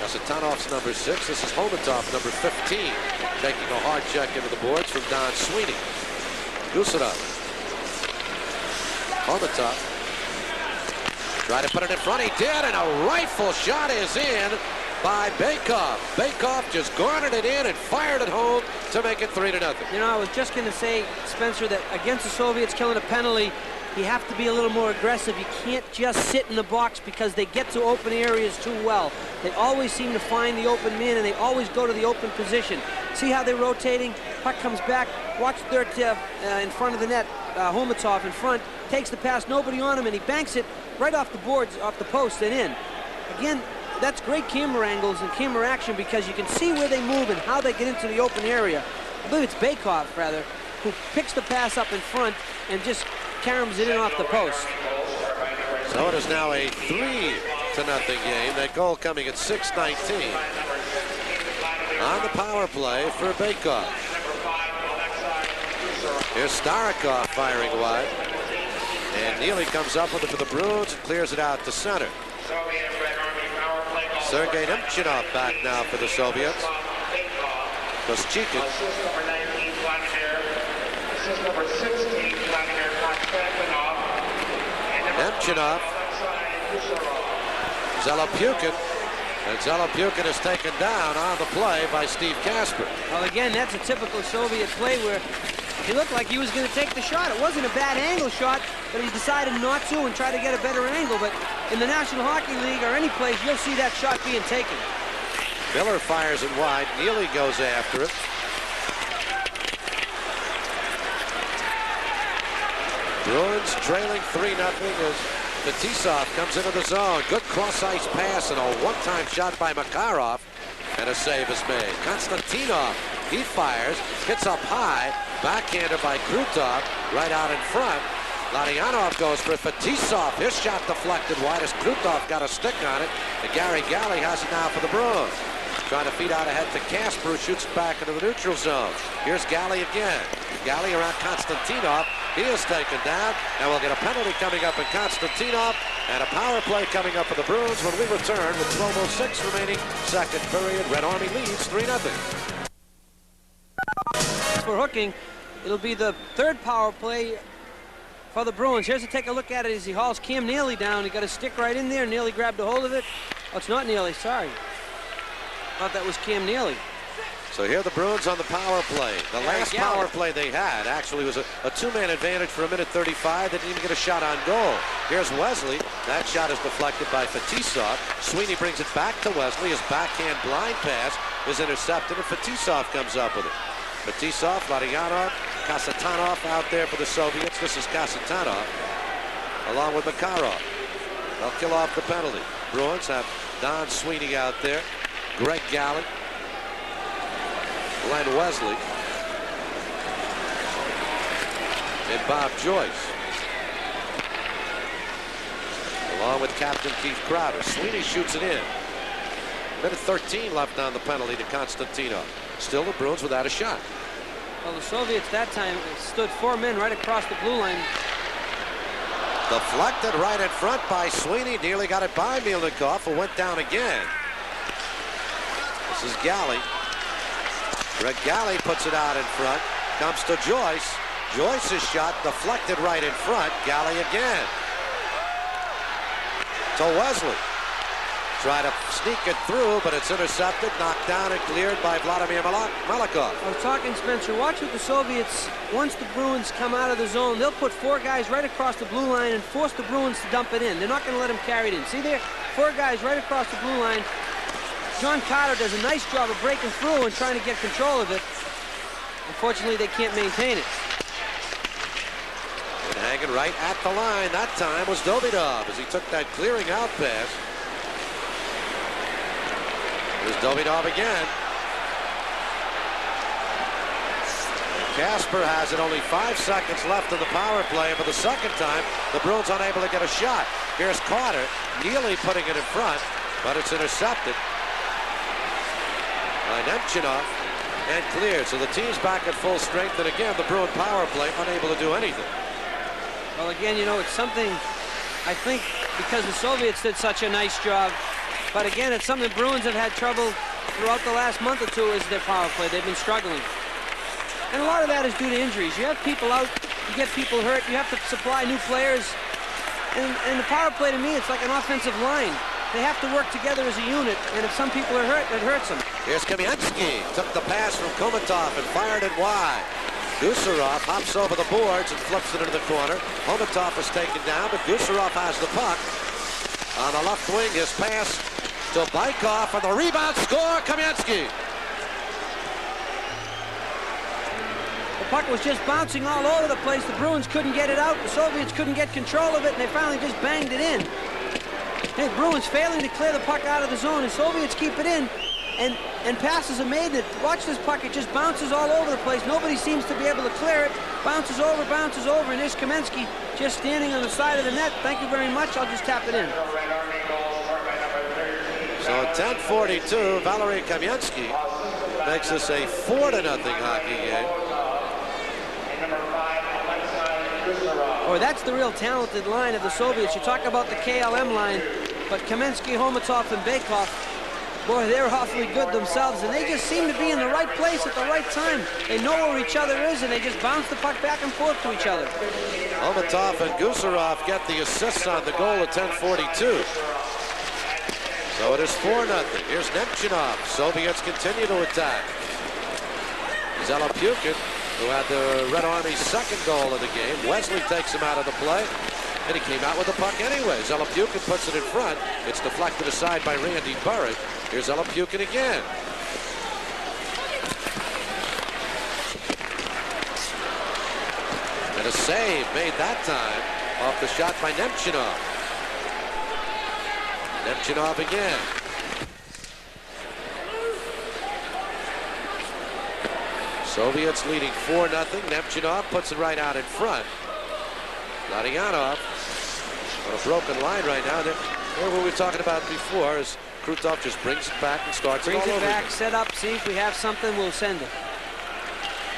Kasatanov's number 6. This is Homatov, number 15, taking a hard check into the boards from Don Sweeney. Gusarov. Homatov. Try to put it in front. He did, and a rifle shot is in by Bakov. Bakov just garnered it in and fired it home to make it 3-0. You know, I was just going to say, Spencer, that against the Soviets killing a penalty, you have to be a little more aggressive. You can't just sit in the box because they get to open areas too well. They always seem to find the open man, and they always go to the open position. See how they're rotating? Puck comes back. Watch their in front of the net. Homatov in front, takes the pass, nobody on him, and he banks it right off the boards, off the post and in. Again, that's great camera angles and camera action because you can see where they move and how they get into the open area. I believe it's Bakov, rather, who picks the pass up in front and just caroms it in off the post. So it is now a 3-0 game. That goal coming at 6:19. On the power play for Bakov. Here's Starikov firing wide. And Neely comes up with it for the Bruins and clears it out to center. Sergei Nemchinov back now for the Soviets. Koschekin. Nemchinov. Zelopukhin. And Zelopukhin is taken down on the play by Steve Kasper. Well, again, that's a typical Soviet play where he looked like he was going to take the shot. It wasn't a bad angle shot, but he decided not to and try to get a better angle. But in the National Hockey League or any place, you'll see that shot being taken. Miller fires it wide. Neely goes after it. Bruins trailing 3-0 as Fetisov comes into the zone. Good cross-ice pass and a one-time shot by Makarov. And a save is made. Konstantinov, he fires, hits up high, backhanded by Krutov, right out in front. Larionov goes for Fetisov. His shot deflected wide as Krutov got a stick on it. And Gary Galley has it now for the Bruins. Trying to feed out ahead to Kasper, who shoots it back into the neutral zone. Here's Galley again. Galley around Konstantinov. He is taken down, and we'll get a penalty coming up in Konstantinov, and a power play coming up for the Bruins when we return with 12:06 remaining, second period. Red Army leads 3-0. For hooking, it'll be the third power play for the Bruins. Here's to take a look at it as he hauls Cam Neely down. He got a stick right in there. Neely grabbed a hold of it. Oh, it's not Neely, sorry. Thought that was Cam Neely. So here the Bruins on the power play. The last power play they had actually was a two-man advantage for 1:35. They didn't even get a shot on goal. Here's Wesley. That shot is deflected by Fetisov. Sweeney brings it back to Wesley. His backhand blind pass is intercepted, and Fetisov comes up with it. Fetisov, Larionov, Kasatonov out there for the Soviets. This is Kasatonov along with Makarov. They'll kill off the penalty. Bruins have Don Sweeney out there, Greg Galley, Len Wesley, and Bob Joyce, along with Captain Keith Crowder. Sweeney shoots it in. 1:13 left on the penalty to Konstantinov. Still the Bruins without a shot. Well, the Soviets that time stood 4 men right across the blue line. Deflected right in front by Sweeney. Nearly got it by Mielnikov, who went down again. This is Galley. Greg Galley puts it out in front. Comes to Joyce. Joyce's shot deflected right in front. Galley again. To Wesley. Try to sneak it through, but it's intercepted, knocked down, and cleared by Vladimir Malikov. I was talking, Spencer, watch what the Soviets, once the Bruins come out of the zone, they'll put 4 guys right across the blue line and force the Bruins to dump it in. They're not going to let them carry it in. See there? 4 guys right across the blue line. John Carter does a nice job of breaking through and trying to get control of it. Unfortunately, they can't maintain it. And hanging right at the line that time was Davidov as he took that clearing out pass. Here's Davidov again. Casper has it, only 5 seconds left in the power play, and for the second time, the Bruins unable to get a shot. Here's Carter, Neely putting it in front, but it's intercepted by Nemchinov and cleared. So the team's back at full strength, and again, the Bruin power play unable to do anything. Well, again, you know, it's something, I think, because the Soviets did such a nice job, but again, it's something the Bruins have had trouble throughout the last month or two is their power play. They've been struggling. And a lot of that is due to injuries. You have people out, you get people hurt, you have to supply new players. And the power play, to me, it's like an offensive line. They have to work together as a unit, and if some people are hurt, it hurts them. Here's Kamensky, took the pass from Komatov and fired it wide. Gusarov hops over the boards and flips it into the corner. Komatov is taken down, but Gusarov has the puck. On the left wing, his pass to Baikov, and the rebound score, Kamensky. The puck was just bouncing all over the place. The Bruins couldn't get it out. The Soviets couldn't get control of it, and they finally just banged it in. Hey, Bruins failing to clear the puck out of the zone, and Soviets keep it in, and passes are made. Watch this puck, it just bounces all over the place. Nobody seems to be able to clear it. Bounces over, and there's Kamensky just standing on the side of the net. Thank you very much, I'll just tap it in. So at 10:42, Valery Kamensky makes this a 4-0 hockey game. Boy, that's the real talented line of the Soviets. You talk about the KLM line, but Kamensky, Homatov, and Baikov, boy, they're awfully good themselves, and they just seem to be in the right place at the right time. They know where each other is, and they just bounce the puck back and forth to each other. Homatov and Gusarov get the assists on the goal at 10:42. So it is 4-0. Here's Nemchinov. Soviets continue to attack. Zelopyukin, who had the Red Army's second goal of the game. Wesley takes him out of the play, and he came out with the puck anyway. Zelopyukin puts it in front. It's deflected aside by Randy Burrick. Here's Zelopyukin again. And a save made that time off the shot by Nemchinov. Nemchinov again. Soviets leading 4-0. Nemchinov puts it right out in front. Larionov on a broken line right now. There what we were talking about before is Krutov just brings it back and starts it all over. Brings it back, set up, see if we have something, we'll send it.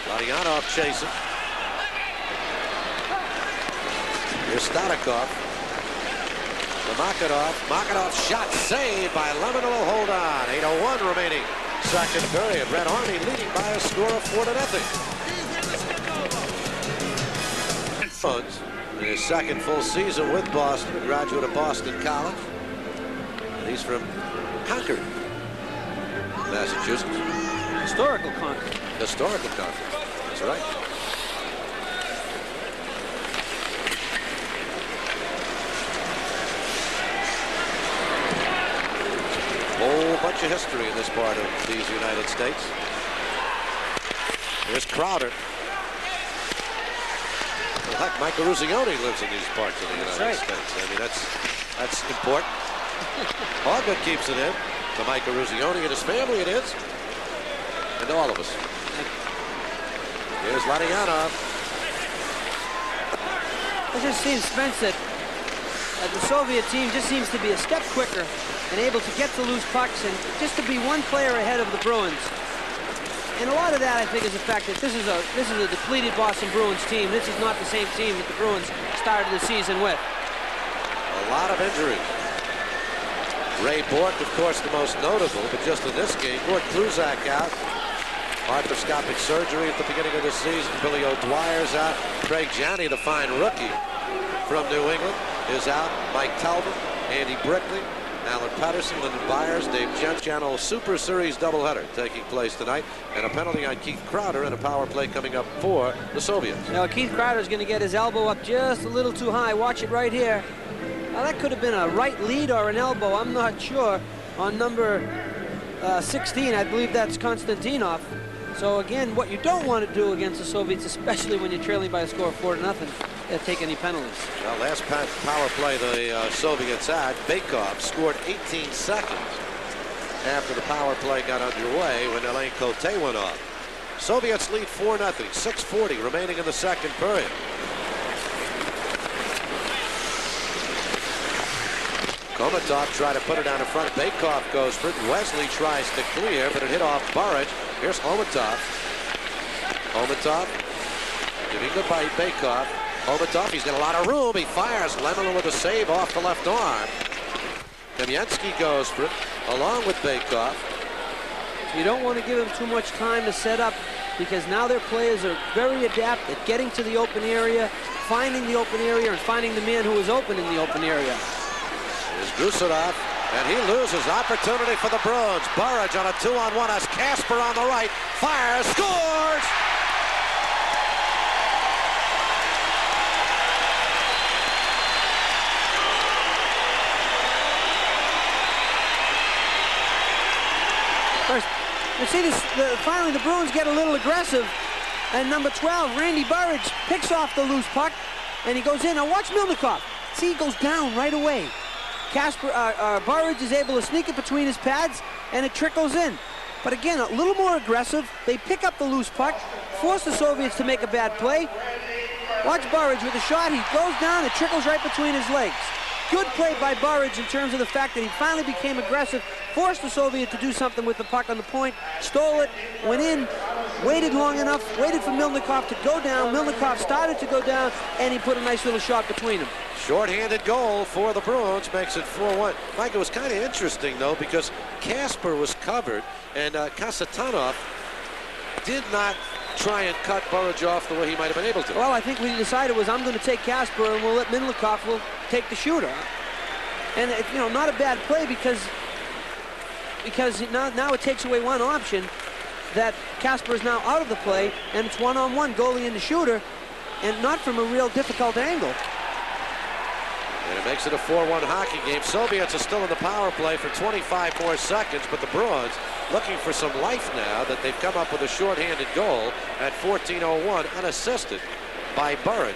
Larionov chasing. Here's Stanikov. Makarov shot saved by Lemonov. Hold on. 8:01 remaining. Second period. Red Army leading by a score of 4-0. In his second full season with Boston, a graduate of Boston College. And he's from Concord, Massachusetts. Historical Concord. Historical Concord. That's right. Whole bunch of history in this part of these United States. Here's Crowder. Well, heck, Mike Ruzioni lives in these parts of the United States. I mean, that's important. Auga keeps it in. To Mike Ruzioni and his family, it is. And to all of us. Here's Larionov. It just seems, Spence, that the Soviet team just seems to be a step quicker and able to get to loose pucks and just to be one player ahead of the Bruins. And a lot of that, I think, is the fact that this is a depleted Boston Bruins team. This is not the same team that the Bruins started the season with. A lot of injuries. Ray Bork, of course, the most notable, but just in this game, Gord Kluzak out. Arthroscopic surgery at the beginning of the season. Billy O'Dwyer's out. Craig Janney, the fine rookie from New England, is out. Mike Talbot, Andy Brickley, Alan Patterson, Lyndon Byers, Dave Jentz. Channel Super Series doubleheader taking place tonight, and a penalty on Keith Crowder and a power play coming up for the Soviets. Now Keith Crowder's going to get his elbow up just a little too high. Watch it right here. Now that could have been a right lead or an elbow. I'm not sure. On number 16, I believe that's Konstantinov. So again, what you don't want to do against the Soviets, especially when you're trailing by a score of 4-0, take any penalties. Well, last power play the Soviets had, Baikov scored 18 seconds after the power play got underway when Elaine Cote went off. Soviets lead 4-0. 6:40 remaining in the second period. Komatov tried to put it down in front. Bakov goes for it. Wesley tries to clear, but it hit off Burridge. Here's Komatov. Komatov giving goodbye Bakov. Komatov, he's got a lot of room. He fires. Lemon with a save off the left arm. Kamensky goes for it, along with Bakov. You don't want to give them too much time to set up, because now their players are very adept at getting to the open area, finding the open area, and finding the man who is open in the open area. Here's Gusarov, and he loses opportunity for the Bruins. Burridge on a 2-on-1 as Casper on the right. Fires, scores! First, you see this, finally the Bruins get a little aggressive, and number 12, Randy Burridge, picks off the loose puck, and he goes in. Now watch Milnikov. See, he goes down right away. Burridge is able to sneak it between his pads, and it trickles in. But again, a little more aggressive. They pick up the loose puck, force the Soviets to make a bad play. Watch Burridge with a shot. He goes down, it trickles right between his legs. Good play by Burridge in terms of the fact that he finally became aggressive, forced the Soviet to do something with the puck on the point, stole it, went in, waited long enough, waited for Milnikov to go down. Milnikov started to go down, and he put a nice little shot between them. Short-handed goal for the Bruins makes it 4-1. Mike, it was kind of interesting, though, because Casper was covered, and Kasatonov did not try and cut Burridge off the way he might have been able to. Well, I think what he decided was, I'm going to take Casper, and we'll let Milnikov will take the shooter. And, you know, not a bad play, because now it takes away one option, that Casper is now out of the play, and it's one-on-one, goalie and the shooter, and not from a real difficult angle. And it makes it a 4-1 hockey game. Soviets are still in the power play for 25 more seconds, but the Bruins looking for some life now that they've come up with a short-handed goal at 14:01, unassisted by Burridge.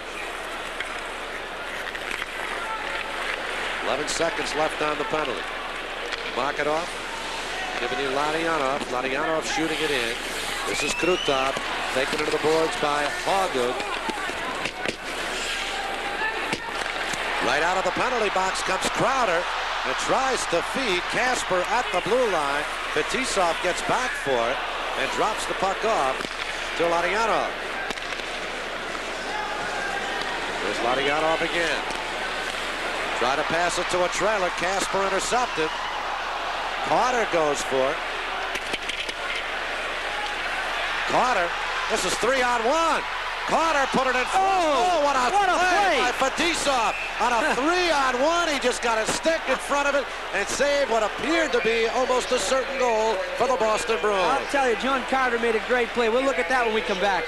11 seconds left on the penalty. Marketov giving it Larionov. Larionov shooting it in. This is Krutov taken into the boards by Hoggood. Right out of the penalty box comes Crowder and tries to feed Casper at the blue line. Fetisov gets back for it and drops the puck off to Larionov. There's Larionov again. Try to pass it to a trailer. Casper intercepted. Carter goes for it. Carter, this is 3-on-1. Carter put it in front. Oh, what a play by Fetisov. On a 3-on-1, he just got a stick in front of it and saved what appeared to be almost a certain goal for the Boston Bruins. I'll tell you, John Carter made a great play. We'll look at that when we come back.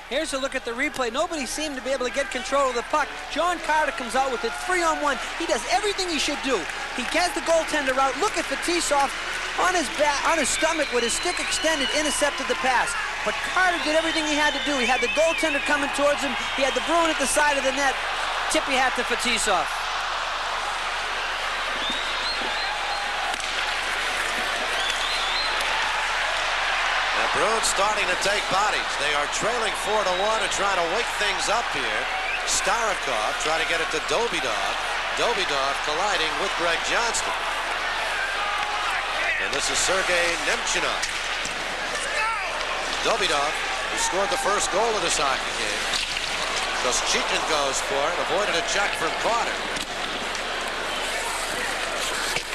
Here's a look at the replay. Nobody seemed to be able to get control of the puck. John Carter comes out with it 3-on-1. He does everything he should do. He gets the goaltender out. Look at Fetisov on his back, on his stomach with his stick extended, intercepted the pass. But Carter did everything he had to do. He had the goaltender coming towards him. He had the Bruin at the side of the net. Tip he had to Fetisov. Bruins starting to take bodies. They are trailing 4-1 and trying to wake things up here. Starikov trying to get it to Dobidov. Dobidov colliding with Greg Johnston. And this is Sergei Nemchinov. Dobidov, who scored the first goal of this hockey game. Koschekin goes for it, avoided a check from Carter.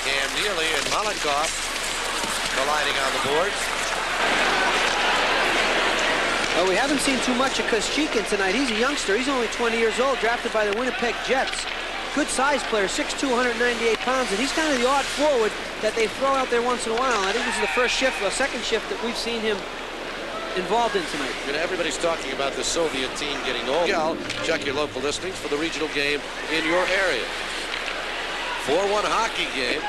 Cam Neely and Malikov colliding on the boards. Well, we haven't seen too much of Koschekin tonight. He's a youngster. He's only 20 years old, drafted by the Winnipeg Jets. Good size player, 6'2", 198 pounds, and he's kind of the odd forward that they throw out there once in a while. And I think this is the first shift, or second shift, that we've seen him involved in tonight. And everybody's talking about the Soviet team getting old. Check your local listings for the regional game in your area. 4-1 hockey game.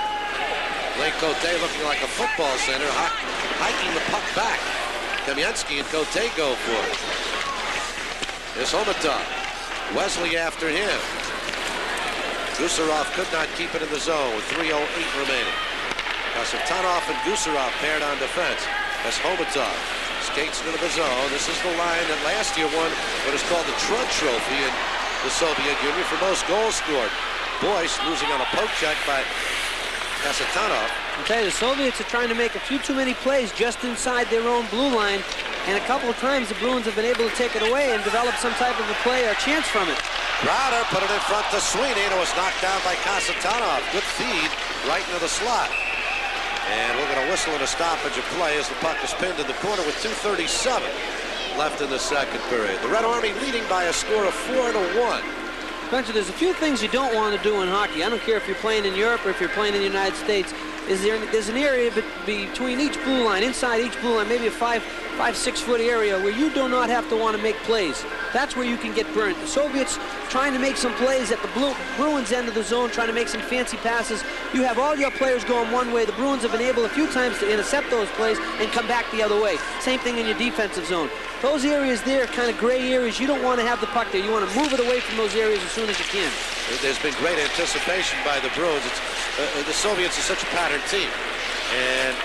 Lake Cote looking like a football center, hiking the puck back. Kamensky and Cote go for it. There's Homatov. Wesley after him. Gusarov could not keep it in the zone with 3:08 remaining. Kasatonov and Gusarov paired on defense. That's Homatov. Skates into the zone. This is the line that last year won what is called the Trud Trophy in the Soviet Union for most goals scored. Boyce losing on a poke check by Kasatonov. I'll tell you, the Soviets are trying to make a few too many plays just inside their own blue line, and a couple of times the Bruins have been able to take it away and develop some type of a play or chance from it. Crowder put it in front to Sweeney, and it was knocked down by Kasatonov. Good feed right into the slot. And we're going to whistle in a stoppage of play as the puck is pinned in the corner with 2:37 left in the second period. The Red Army leading by a score of 4-1. Spencer, there's a few things you don't want to do in hockey. I don't care if you're playing in Europe or if you're playing in the United States. There's an area between each blue line, inside each blue line, maybe a 5-6 foot area where you do not have to want to make plays. That's where you can get burnt. The Soviets trying to make some plays at the Bruins end of the zone, trying to make some fancy passes. You have all your players going one way. The Bruins have been able a few times to intercept those plays and come back the other way. Same thing in your defensive zone. Those areas there, kind of gray areas, you don't want to have the puck there. You want to move it away from those areas as soon as you can. There's been great anticipation by the Bruins. The Soviets are such a pattern team. And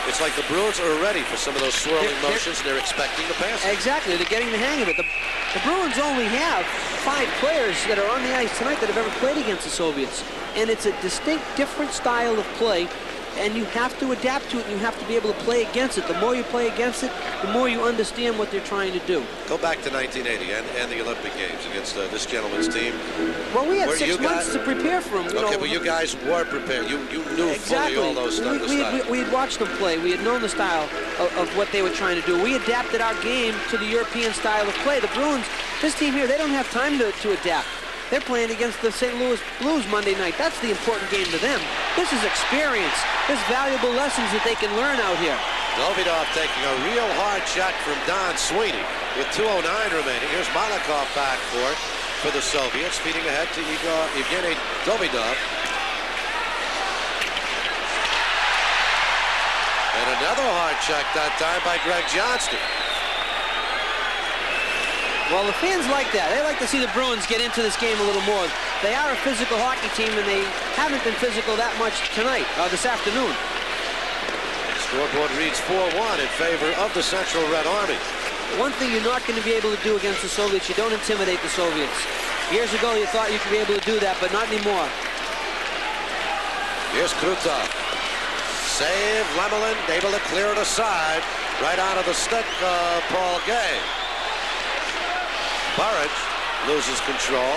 it's like the Bruins are ready for some of those swirling motions, and they're expecting the pass. Exactly. They're getting the hang of it. The Bruins only have 5 players that are on the ice tonight that have ever played against the Soviets. And it's a distinct, different style of play. And you have to adapt to it, and you have to be able to play against it. The more you play against it, the more you understand what they're trying to do. Go back to 1980 and the Olympic Games against this gentleman's team. Well, we had 6 months to prepare for them. Okay, well, you guys were prepared. You knew fully all those stuff. We had watched them play. We had known the style of what they were trying to do. We adapted our game to the European style of play. The Bruins, this team here, they don't have time to adapt. They're playing against the St. Louis Blues Monday night. That's the important game to them. This is experience. There's valuable lessons that they can learn out here. Davidov taking a real hard shot from Don Sweeney with 2:09 remaining. Here's Malikov back for the Soviets, feeding ahead to Evgeny Davidov. And another hard check that time by Greg Johnston. Well, the fans like that. They like to see the Bruins get into this game a little more. They are a physical hockey team, and they haven't been physical that much tonight, this afternoon. Scoreboard reads 4-1 in favor of the Central Red Army. One thing you're not going to be able to do against the Soviets, you don't intimidate the Soviets. Years ago, you thought you could be able to do that, but not anymore. Here's Krutov. Save, Lemelin, able to clear it aside. Right out of the stick of Paul Gay. Burridge loses control.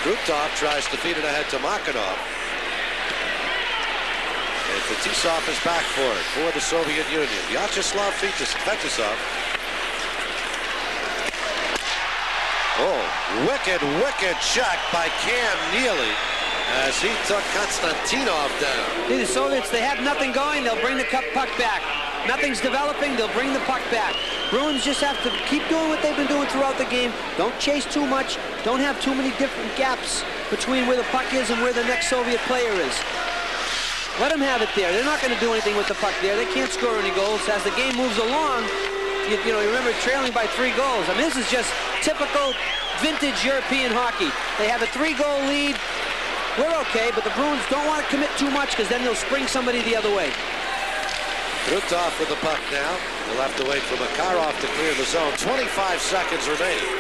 Krutov tries to feed it ahead to Makarov. And Fetisov is back for it for the Soviet Union. Vyacheslav Fetisov. Oh, wicked check by Cam Neely as he took Konstantinov down. See, the Soviets, they have nothing going, they'll bring the puck back. Nothing's developing, they'll bring the puck back. Bruins just have to keep doing what they've been doing throughout the game. Don't chase too much. Don't have too many different gaps between where the puck is and where the next Soviet player is. Let them have it there. They're not going to do anything with the puck there. They can't score any goals. As the game moves along, you remember trailing by 3 goals. I mean, this is just typical vintage European hockey. They have a 3-goal lead. We're okay, but the Bruins don't want to commit too much because then they'll spring somebody the other way. Krutov with the puck now. He'll have to wait for Makarov to clear the zone. 25 seconds remaining.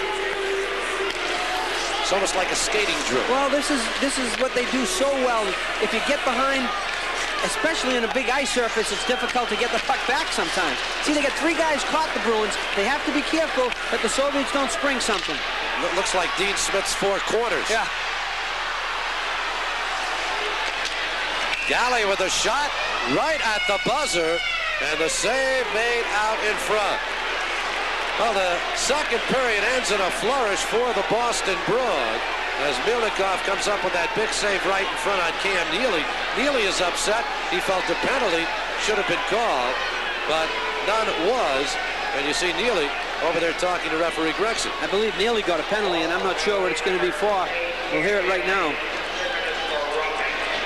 It's almost like a skating drill. Well, this is what they do so well. If you get behind, especially in a big ice surface, it's difficult to get the puck back sometimes. See, they got 3 guys caught, the Bruins. They have to be careful that the Soviets don't spring something. Looks like Dean Smith's 4 corners. Yeah. Galley with a shot right at the buzzer, and the save made out in front. Well, the second period ends in a flourish for the Boston Bruins as Milnikov comes up with that big save right in front on Cam Neely. Neely is upset. He felt the penalty should have been called, but none was. And you see Neely over there talking to referee Gregson. I believe Neely got a penalty, and I'm not sure what it's going to be for. We'll hear it right now.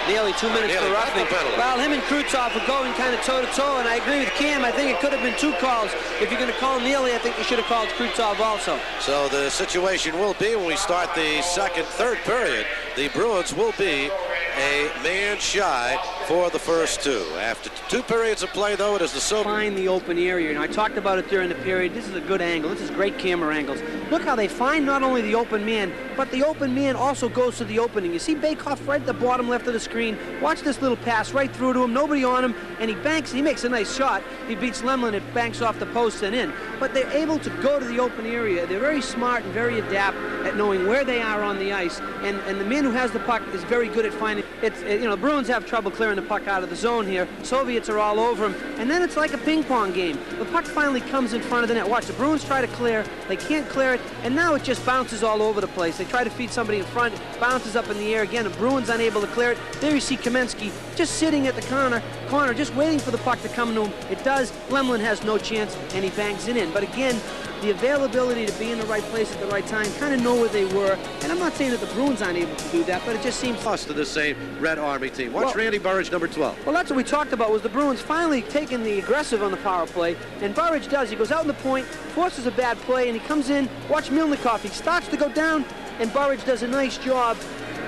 Nearly 2 minutes for roughing. Well, him and Krutov were going kind of toe-to-toe, and I agree with Cam. I think it could have been 2 calls. If you're going to call Neely, I think you should have called Krutov also. So the situation will be when we start the third period, the Bruins will be a man shy for the first two. After 2 periods of play, though, it is the Soviets. Find the open area. And I talked about it during the period. This is a good angle. This is great camera angles. Look how they find not only the open man, but the open man also goes to the opening. You see Bakoff right at the bottom left of the screen. Watch this little pass right through to him. Nobody on him, and he banks. He makes a nice shot. He beats Lemlin. It banks off the post and in. But they're able to go to the open area. They're very smart and very adept at knowing where they are on the ice. And the man who has the puck is very good at finding. You know, the Bruins have trouble clearing the puck out of the zone here. Soviets are all over him. And then it's like a ping pong game. The puck finally comes in front of the net. Watch, the Bruins try to clear. They can't clear it. And now it just bounces all over the place. They try to feed somebody in front. Bounces up in the air again. The Bruins unable to clear it. There you see Kamensky just sitting at the corner, just waiting for the puck to come to him. It does. Lemlin has no chance, and he bangs it in. But again, the availability to be in the right place at the right time, kind of know where they were. And I'm not saying that the Bruins aren't able to do that, but it just seems... Lost to the same Red Army team. Watch Randy Burridge, number 12. Well, that's what we talked about, was the Bruins finally taking the aggressive on the power play. And Burridge does. He goes out in the point, forces a bad play, and he comes in. Watch Milnikov. He starts to go down, and Burridge does a nice job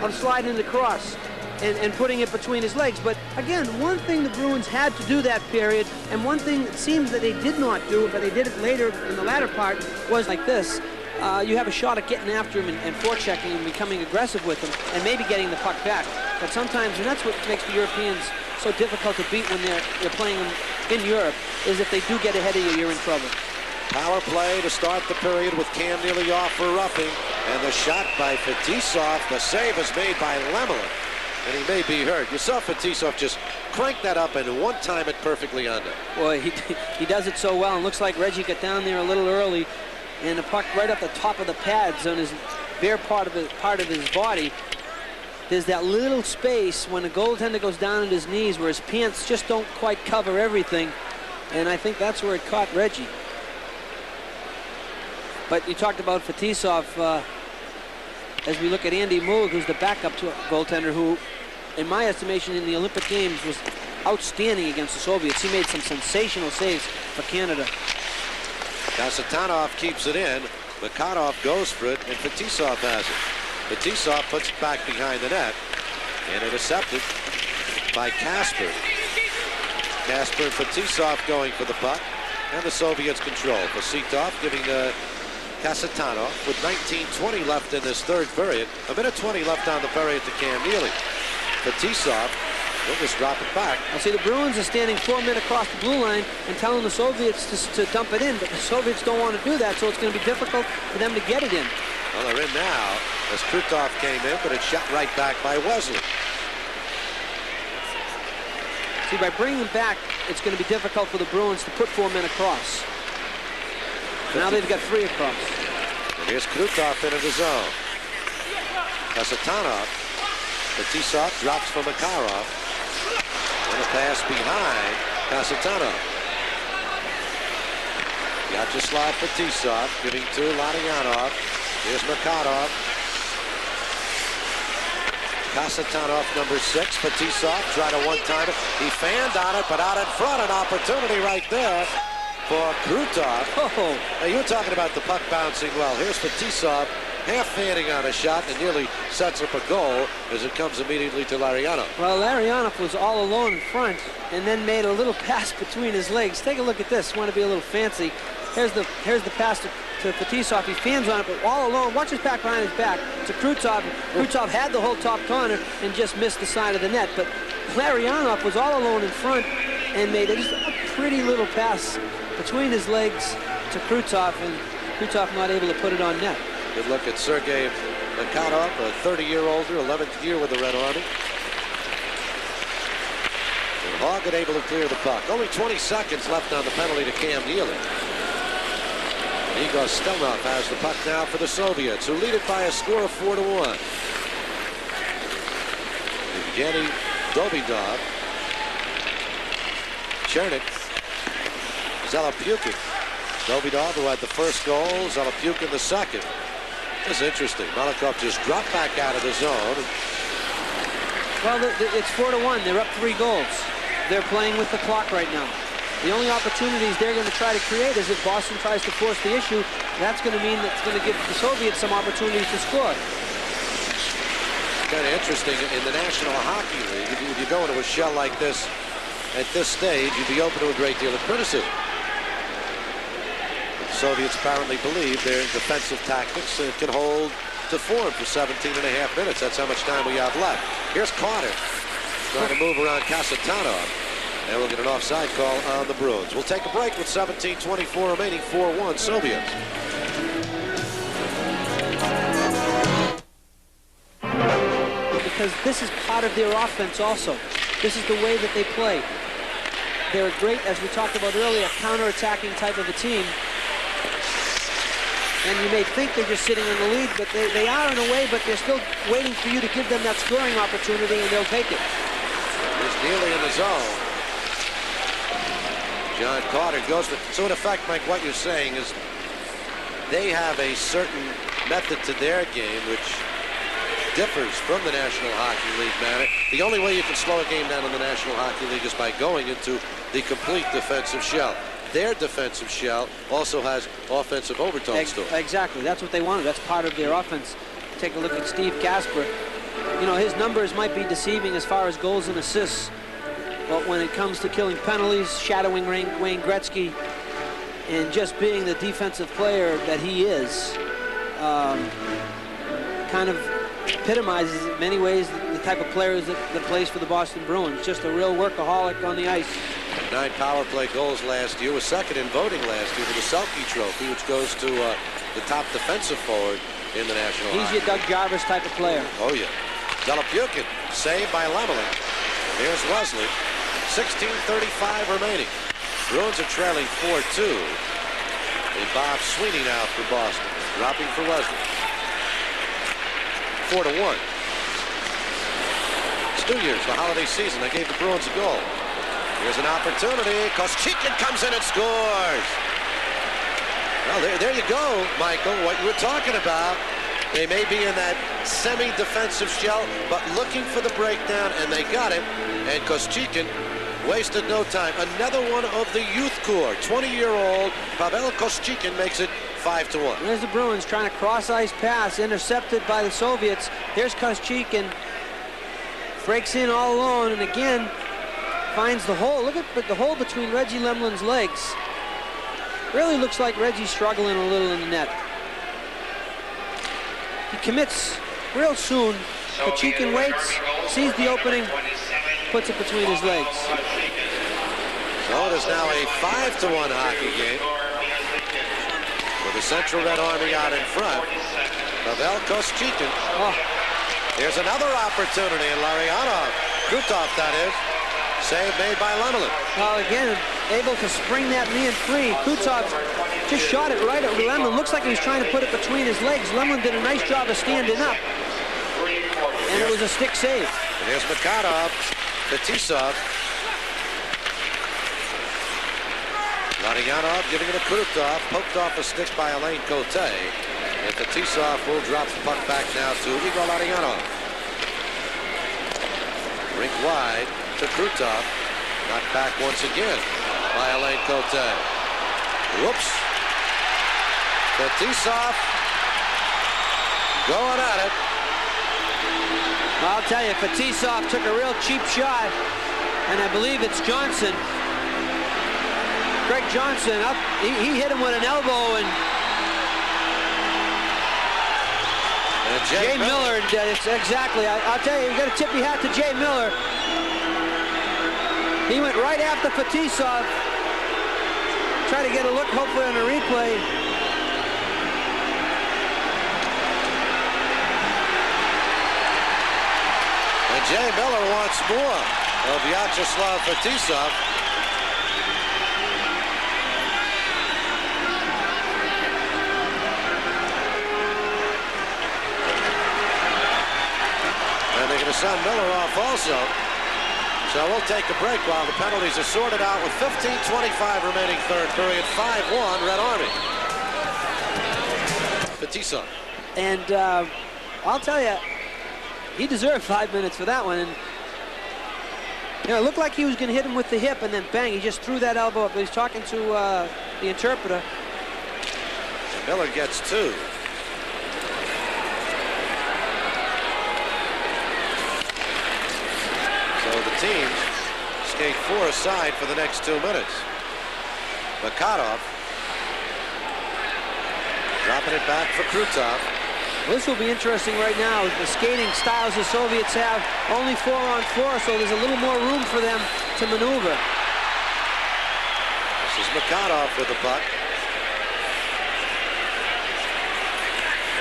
of sliding it across and putting it between his legs. But again, one thing the Bruins had to do that period, and one thing it seems that they did not do, but they did it later in the latter part, was like this. You have a shot at getting after him and forechecking and becoming aggressive with him and maybe getting the puck back. But sometimes, and that's what makes the Europeans so difficult to beat when you're playing them in Europe, is if they do get ahead of you, you're in trouble. Power play to start the period with Cam Neely off for roughing. And the shot by Fetisov. The save is made by Lemlin. And he may be hurt. You saw Fetisov just crank that up and one-time it perfectly under. Boy, he does it so well. And looks like Reggie got down there a little early. And the puck right up the top of the pads on his bare part of his body. There's that little space when the goaltender goes down at his knees where his pants just don't quite cover everything. And I think that's where it caught Reggie. But you talked about Fetisov. As we look at Andy Moog, who's the backup to a goaltender who, in my estimation, in the Olympic Games was outstanding against the Soviets. He made some sensational saves for Canada. Kasatonov keeps it in. Mikhailov goes for it, and Fetisov has it. Fetisov puts it back behind the net, and intercepted by Kasper. Kasper and Fetisov going for the puck, and the Soviets control. Fetisov giving Kasatonov with 19:20 left in this third period. 1:20 left on the period to Cam Neely. Fetisov will just drop it back. I see the Bruins are standing 4 men across the blue line and telling the Soviets to dump it in, but the Soviets don't want to do that, so it's going to be difficult for them to get it in. Well, they're in now as Krutov came in, but it's shot right back by Wesley. See, by bringing it back, it's going to be difficult for the Bruins to put 4 men across. Now they've got 3 across. And here's Krutov into the zone. Kasatonov. Fetisov drops for Makarov. And a pass behind Kasatonov. Vyacheslav Fetisov giving to Ladyanov. Here's Makarov. Kasatonov, number 6. Fetisov tried a one-timer. He fanned on it, but out in front, an opportunity right there for Krutov. Oh. Now, you were talking about the puck bouncing well. Here's Fetisov half fanning on a shot and nearly sets up a goal as it comes immediately to Larionov. Well, Larionov was all alone in front and then made a little pass between his legs. Take a look at this. Want to be a little fancy. Here's the pass to Fetisov. He fans on it, but all alone. Watch his back behind his back to Krutov. Krutov had the whole top corner and just missed the side of the net. But Larionov was all alone in front and made just a pretty little pass between his legs to Krutov, and Krutov not able to put it on net. Good look at Sergei Mikhailov, a 30-year-older, 11th year with the Red Army. And Hogan able to clear the puck. Only 20 seconds left on the penalty to Cam Neely. Igor Stelnov has the puck now for the Soviets, who lead it by a score of 4-1. Evgeny Dobidov, Chernik, Zalapukin. Dobidov, who had the first goal, Zalapukin the second. This is interesting. Malikov just dropped back out of the zone. Well, it's 4-1. They're up 3 goals. They're playing with the clock right now. The only opportunities they're going to try to create is if Boston tries to force the issue. That's going to mean that's going to give the Soviets some opportunities to score. kind of interesting. In the National Hockey League, if you go into a shell like this at this stage, you'd be open to a great deal of criticism. The Soviets apparently believe their defensive tactics can hold to form for 17.5 minutes. That's how much time we have left. Here's Carter trying to move around Kasatonov. And we'll get an offside call on the Bruins. We'll take a break with 17:24 remaining, 4-1 Soviets. Because this is part of their offense also. This is the way that they play. They're a great, as we talked about earlier, counter-attacking type of a team. And you may think they're just sitting in the lead, but they are in a way, but they're still waiting for you to give them that scoring opportunity, and they'll take it. Here's Neely in the zone. John Carter goes to, so in effect, Mike, what you're saying is they have a certain method to their game which differs from the National Hockey League manner. The only way you can slow a game down in the National Hockey League is by going into the complete defensive shell. Their defensive shell also has offensive overtones to it. Exactly. That's what they wanted. That's part of their offense. Take a look at Steve Kasper. You know, his numbers might be deceiving as far as goals and assists, but when it comes to killing penalties, shadowing Wayne Gretzky, and just being the defensive player that he is, kind of epitomizes in many ways the type of players that plays for the Boston Bruins. Just a real workaholic on the ice. 9 power play goals last year. Was second in voting last year for the Selke Trophy, which goes to the top defensive forward in the National Hockey. He's your Doug Jarvis type of player. Oh, yeah. Delapukin, saved by Lemelin. Here's Wesley. 16:35 remaining. Bruins are trailing 4-2. And Bob Sweeney now for Boston. Dropping for Wesley. 4-1. It's New Year's, the holiday season. They gave the Bruins a goal. Here's an opportunity. Koschekin comes in and scores. Well, there you go, Michael. What you were talking about. They may be in that semi-defensive shell, but looking for the breakdown, and they got it. And Koschekin wasted no time. Another one of the youth core. 20-year-old Pavel Koschekin makes it 5-1. There's the Bruins trying to cross-ice pass, intercepted by the Soviets. Here's Koschekin. Breaks in all alone, and again, finds the hole. Look at the hole between Reggie Lemelin's legs. Really looks like Reggie's struggling a little in the net. He commits real soon. Koschekin waits, sees the opening, puts it between his legs. So it is now a 5-1 hockey game with the Central Red Army out in front. Pavel Koschekin. Oh. Here's another opportunity, and Larionov, Krutov that is, save made by Lemelin. Well, again, able to spring that man free. Krutov just shot it right at Lemelin. Looks like he was trying to put it between his legs. Lemelin did a nice job of standing up, and it was a stick save. And here's Mikhailov, Fetisov. Larionov giving it to Krutov, poked off a stick by Alain Cote. And Fetisov will drop the puck back now to Igor Larionov. Rink wide to Krutov. Knocked back once again by Alain Cote. Whoops. Fetisov going at it. I'll tell you, Fetisov took a real cheap shot, and I believe it's Johnson. Greg Johnson, he hit him with an elbow, and Jay Miller, it's exactly. I'll tell you, you got to tip your hat to Jay Miller. He went right after Fetisov. Try to get a look, hopefully, on a replay. And Jay Miller wants more of Vyacheslav Fetisov. And they're going to send Miller off also. So we'll take a break while the penalties are sorted out with 15:25 remaining third period. 5-1 Red Army. Fetisov. And I'll tell you, he deserved 5 minutes for that one. And you know, it looked like he was going to hit him with the hip, and then bang, he just threw that elbow up. He's talking to the interpreter. And Miller gets 2. teams skate 4 aside for the next 2 minutes. Makarov dropping it back for Krutov. This will be interesting right now. The skating styles the Soviets have only 4-on-4, so there's a little more room for them to maneuver. This is Makarov with the puck.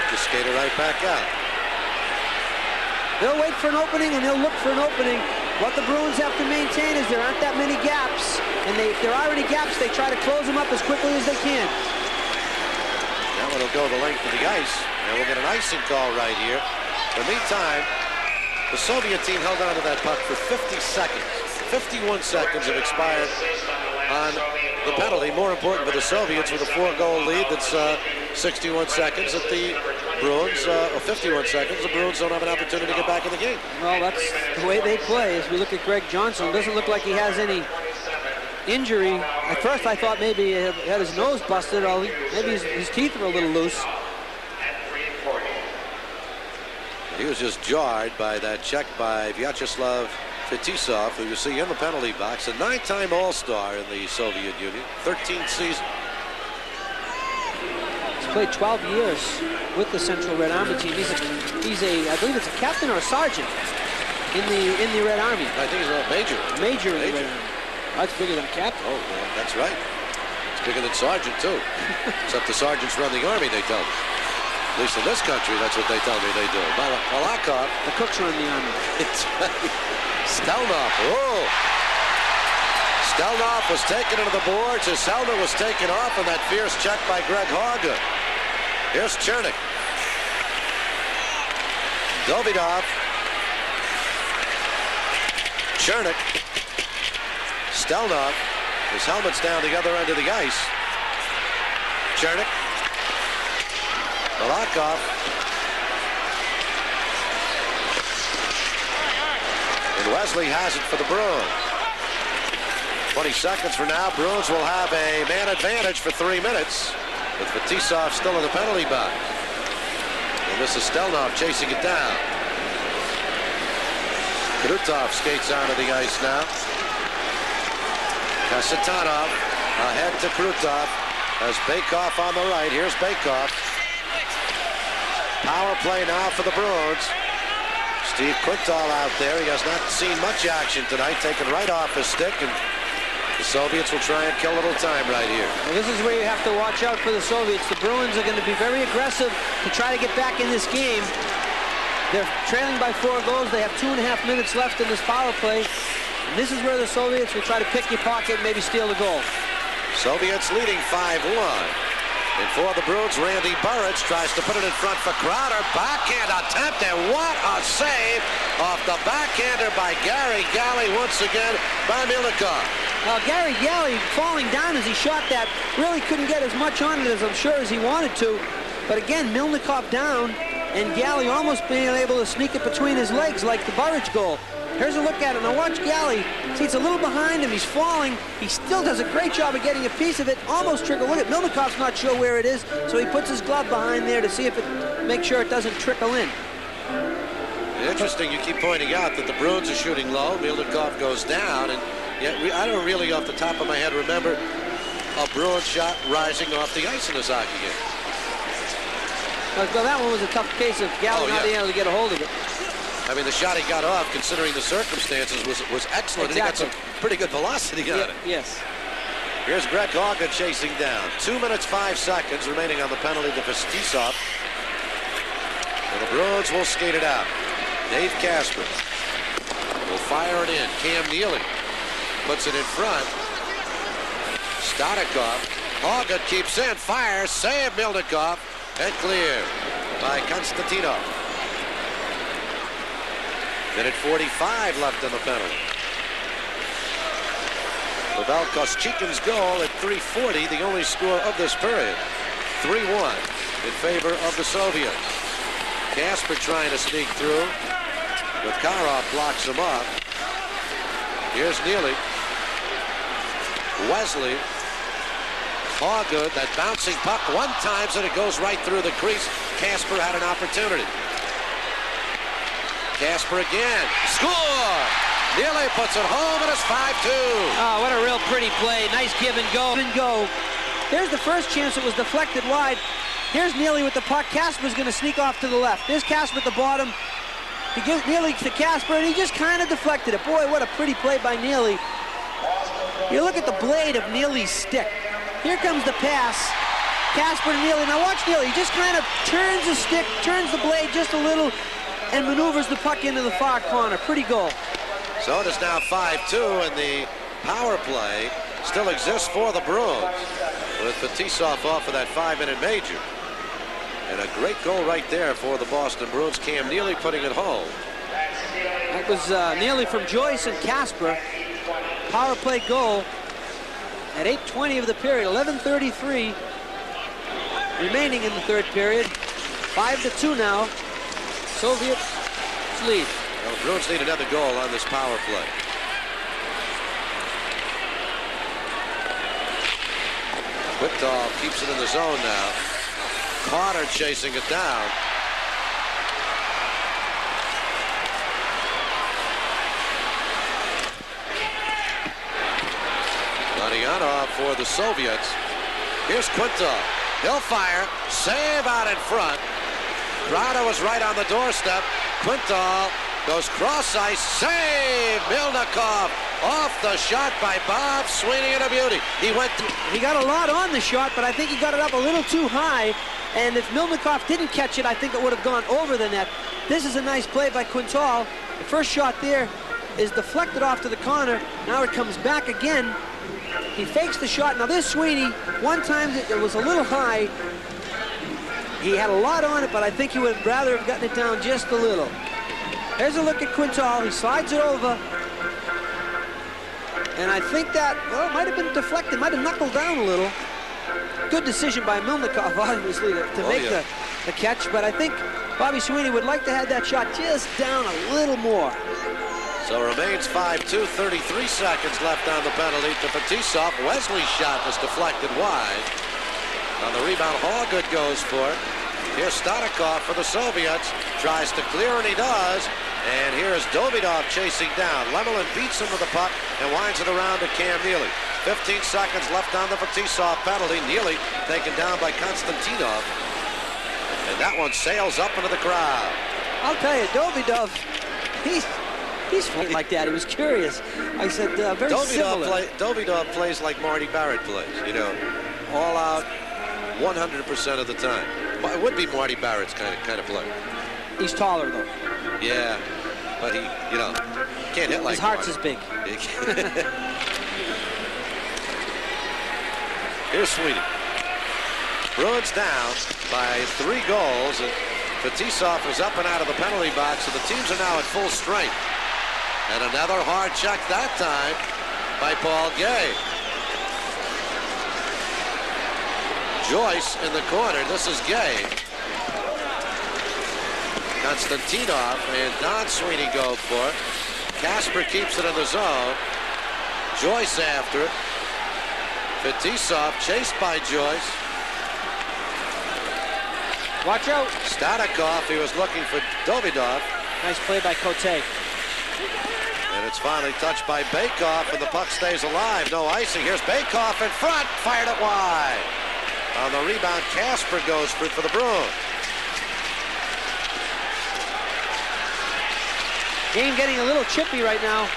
Just skater right back out. They'll wait for an opening and they'll look for an opening. What the Bruins have to maintain is there aren't that many gaps, and if there are any gaps, they try to close them up as quickly as they can. Now it'll go the length of the ice, and we'll get an icing call right here. In the meantime, the Soviet team held on to that puck for 50 seconds. 51 seconds have expired on the penalty. More important for the Soviets with a 4-goal lead that's 61 seconds at the Bruins, 51 seconds. The Bruins don't have an opportunity to get back in the game. Well, that's the way they play. As we look at Greg Johnson, doesn't look like he has any injury. At first I thought maybe he had his nose busted, or maybe his teeth were a little loose. He was just jarred by that check by Vyacheslav Fetisov, who you see in the penalty box, a 9-time All-Star in the Soviet Union, 13th season. He's played 12 years with the Central Red Army team. He's a I believe it's a captain or a sergeant in the Red Army. I think he's a major. Major in the Red Army. That's bigger than a captain. Oh, well, that's right. It's bigger than sergeant, too. Except the sergeants run the Army, they tell me. At least in this country, that's what they tell me they do. Malakov. The cooks run the Army. It's right. Stelnov. Oh! Stelnov was taken into the boards. His helmet was taken off, and that fierce check by Greg Hauger. Here's Chernik. Davidov. Chernik. Stelnov. His helmet's down the other end of the ice. Chernik. Malakov. And Wesley has it for the Bruins. 20 seconds from now, Bruins will have a man advantage for 3 minutes, with Fetisov still in the penalty box. And this is Stelnov chasing it down. Krutov skates onto the ice now. Kasatonov ahead to Krutov. Has Bakov on the right. Here's Bakov. Power play now for the Bruins. Steve Quintal out there. He has not seen much action tonight. Taken right off his stick, and the Soviets will try and kill a little time right here. Well, this is where you have to watch out for the Soviets. The Bruins are going to be very aggressive to try to get back in this game. They're trailing by 4 goals. They have 2.5 minutes left in this power play. And this is where the Soviets will try to pick your pocket and maybe steal the goal. Soviets leading 5-1. And for the Bruins, Randy Burridge tries to put it in front for Crowder. Backhand attempt, and what a save off the backhander by Gary Galley once again by Milnikov. Gary Galley falling down as he shot that really couldn't get as much on it as I'm sure as he wanted to. But again, Milnikov down, and Galley almost being able to sneak it between his legs like the Burridge goal. Here's a look at it. Now watch Galley. See, it's a little behind him. He's falling. He still does a great job of getting a piece of it. Almost trickle. Look at Milnikov's not sure where it is, so he puts his glove behind there to see if it, make sure it doesn't trickle in. Interesting, you keep pointing out that the Bruins are shooting low. Milnikov goes down, and yet I don't really off the top of my head remember a Bruins shot rising off the ice in this hockey game. Well, that one was a tough case of Galley not being able to get a hold of it. I mean, the shot he got off, considering the circumstances, was excellent. Exactly. And he got some pretty good velocity on it. Yes. Here's Greg Hauger chasing down. 2 minutes, 5 seconds remaining on the penalty to Fetisov. And the Bruins will skate it out. Dave Kasper will fire it in. Cam Neely puts it in front. Stonikov. Hauger keeps in, fires, save Milnikov, and clear by Konstantinov. Minute 45 left in the penalty. Pavel Koschekin's goal at 3:40, the only score of this period. 3-1 in favor of the Soviets. Kasper trying to sneak through, but Karov blocks him up. Here's Neely. Wesley. Hauger, that bouncing puck one time, and it goes right through the crease. Kasper had an opportunity. Kasper again. Score! Neely puts it home, and it's 5-2. Oh, what a real pretty play. Nice give and go. Here's the first chance. It was deflected wide. Here's Neely with the puck. Kasper's going to sneak off to the left. There's Kasper at the bottom. He gives Neely to Kasper, and he just kind of deflected it. Boy, what a pretty play by Neely. You look at the blade of Neely's stick. Here comes the pass. Kasper to Neely. Now watch Neely. He just kind of turns the stick, turns the blade just a little, and maneuvers the puck into the far corner. Pretty goal. So it is now 5-2, and the power play still exists for the Bruins, with Fetisov off for that 5-minute major. And a great goal right there for the Boston Bruins. Cam Neely putting it home. That was Neely from Joyce and Kasper. Power play goal at 8:20 of the period. 11:33 remaining in the third period. 5-2 now. Soviets lead. Well, the Bruins need another goal on this power play. Quintal keeps it in the zone now. Carter chasing it down. Lanianov for the Soviets. Here's Quintal. He'll fire. Save out in front. Grado was right on the doorstep. Quintal goes cross ice. Save! Milnikov off the shot by Bob Sweeney, and a beauty. He got a lot on the shot, but I think he got it up a little too high. And if Milnikov didn't catch it, I think it would have gone over the net. This is a nice play by Quintal. The first shot there is deflected off to the corner. Now it comes back again. He fakes the shot. Now this Sweeney, one time it was a little high. He had a lot on it, but I think he would rather have gotten it down just a little. Here's a look at Quintal. He slides it over. And I think that, well, it might have been deflected, might have knuckled down a little. Good decision by Milnikov, obviously, to make the catch, but I think Bobby Sweeney would like to have that shot just down a little more. So remains 5-2, 33 seconds left on the penalty to Fetisov. Wesley's shot was deflected wide. On the rebound, Hallgood goes for it. Here's Stonikov for the Soviets. Tries to clear, and he does. And here's Davidov chasing down. Lemelin beats him with the puck and winds it around to Cam Neely. 15 seconds left on the Fetisov penalty. Neely taken down by Konstantinov. And that one sails up into the crowd. I'll tell you, Davidov, he's like that. He was curious. I said, very similar. Davidov plays like Marty Barrett plays, you know, all out 100% of the time. It would be Marty Barrett's kind of player. He's taller, though. Yeah, but he, you know, can't hit like his heart's Marty. as big. Here's Sweeney. Bruins down by 3 goals, and Fetisov was up and out of the penalty box, so the teams are now at full strength. And another hard check that time by Paul Gay. Joyce in the corner. This is Gay. Konstantinov and Don Sweeney go for it. Kasper keeps it in the zone. Joyce after it. Fetisov chased by Joyce. Watch out. Stonikov, he was looking for Davidov. Nice play by Cote. And it's finally touched by Baykoff, and the puck stays alive. No icing. Here's Baykoff in front. Fired it wide. On the rebound, Kasper goes for the Bruins. Game getting a little chippy right now.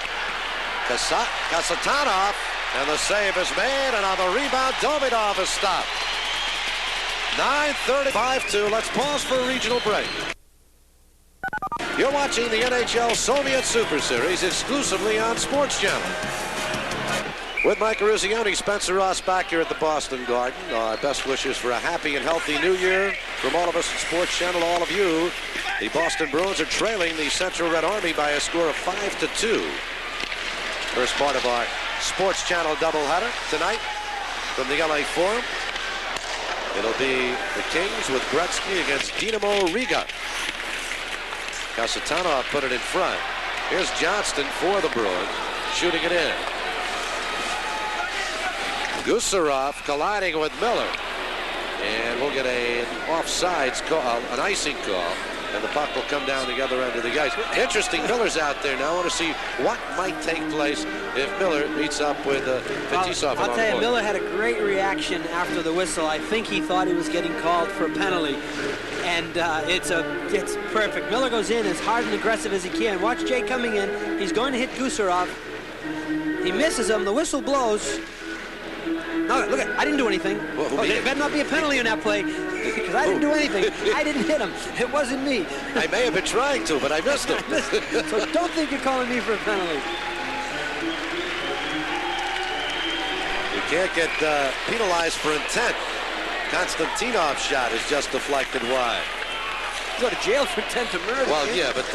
Kasatanov, and the save is made, and on the rebound, Davidov is stopped. 9:35-2. Let's pause for a regional break. You're watching the NHL Soviet Super Series exclusively on Sports Channel. With Mike Ruzioni, Spencer Ross back here at the Boston Garden. Our best wishes for a happy and healthy new year from all of us at Sports Channel, all of you. The Boston Bruins are trailing the Central Red Army by a score of 5-2. First part of our Sports Channel doubleheader tonight from the LA Forum. It'll be the Kings with Gretzky against Dinamo Riga. Kasatonov put it in front. Here's Johnston for the Bruins, shooting it in. Gusarov colliding with Miller. And we'll get an offsides call, an icing call. And the puck will come down the other end of the ice. Interesting, Miller's out there now. I want to see what might take place if Miller meets up with Fetisov. I'll tell you, Miller had a great reaction after the whistle. I think he thought he was getting called for a penalty. And it's perfect. Miller goes in as hard and aggressive as he can. Watch Jay coming in. He's going to hit Gusarov. He misses him. The whistle blows. No, look, I didn't do anything. There better not be a penalty on that play, because I didn't do anything. I didn't hit him. It wasn't me. I may have been trying to, but I missed him. So don't think you're calling me for a penalty. You can't get penalized for intent. Konstantinov's shot is just deflected wide. Go to jail for intent to murder. Well, yeah, but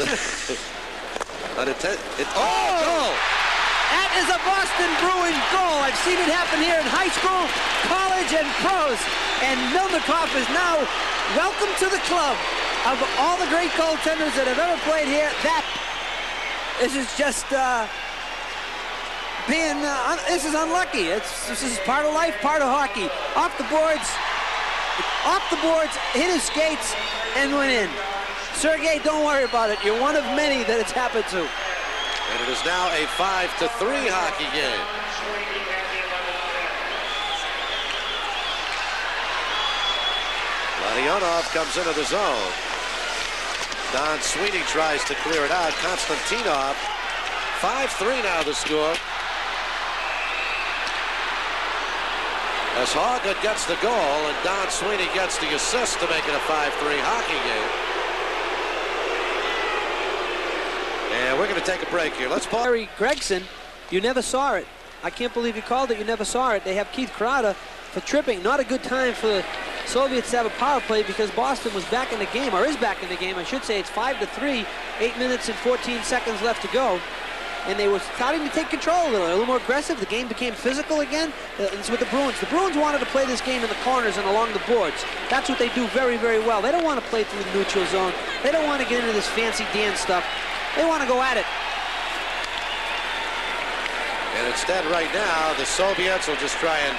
goal! That is a Boston Bruins goal. I've seen it happen here in high school, college, and pros. And Milnikov is now welcome to the club. Of all the great goaltenders that have ever played here, this is just this is unlucky. This is part of life, part of hockey. Off the boards, hit his skates, and went in. Sergei, don't worry about it. You're one of many that it's happened to. And it is now a 5-3 hockey game. Larionov comes into the zone. Don Sweeney tries to clear it out. Konstantinov, 5-3 now the score. As Hoggood gets the goal and Don Sweeney gets the assist to make it a 5-3 hockey game. And we're going to take a break here. Let's pause. Barry Gregson, you never saw it. I can't believe you called it. You never saw it. They have Keith Crowder for tripping. Not a good time for the Soviets to have a power play because Boston was back in the game, or is back in the game. I should say it's 5-3, 8 minutes and 14 seconds left to go. And they were starting to take control a little more aggressive. The game became physical again. It's with the Bruins. The Bruins wanted to play this game in the corners and along the boards. That's what they do very, very well. They don't want to play through the neutral zone. They don't want to get into this fancy dance stuff. They want to go at it. And instead, right now, the Soviets will just try and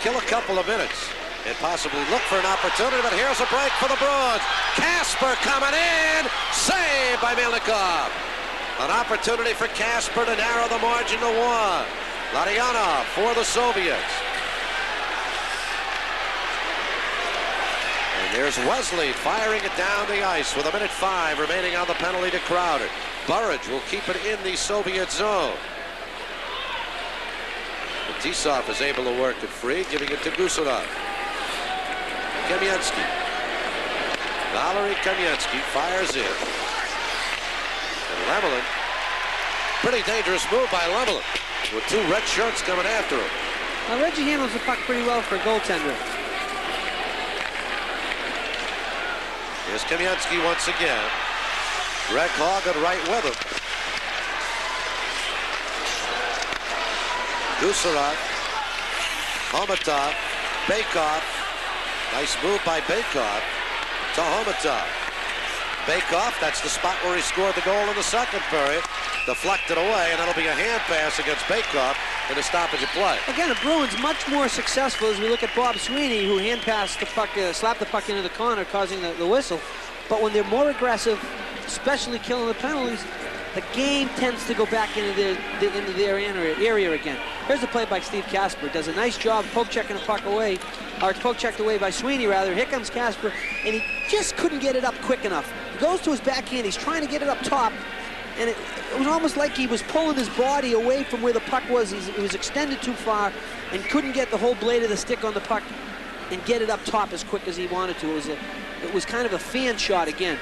kill a couple of minutes and possibly look for an opportunity. But here's a break for the Bruins. Kasper coming in. Saved by Milnikov. An opportunity for Kasper to narrow the margin to 1. Larionov for the Soviets. And there's Wesley firing it down the ice with 1:05 remaining on the penalty to Crowder. Burridge will keep it in the Soviet zone. Fetisov is able to work it free, giving it to Gusarov. Kamensky. Valery Kamensky fires in. And Lemelin, pretty dangerous move by Lemelin, with 2 red shirts coming after him. Now, Reggie handles the puck pretty well for a goaltender. Here's Kamensky once again. Greg Hoggood right with him. Gusarov, Homatov, Bakov. Nice move by Bakov to Homatov. Bakov, that's the spot where he scored the goal in the second period. Deflected away, and that'll be a hand pass against Bakov in a stoppage of play. Again, the Bruins much more successful as we look at Bob Sweeney, who hand passed the puck, slapped the puck into the corner, causing the whistle. But when they're more aggressive, especially killing the penalties, the game tends to go back into their area again. Here's a play by Steve Kasper. Does a nice job poke checking the puck away, or it's poke checked away by Sweeney rather. Here comes Kasper, and he just couldn't get it up quick enough. He goes to his backhand, he's trying to get it up top, and it was almost like he was pulling his body away from where the puck was. He was extended too far and couldn't get the whole blade of the stick on the puck and get it up top as quick as he wanted to. It was kind of a fan shot again.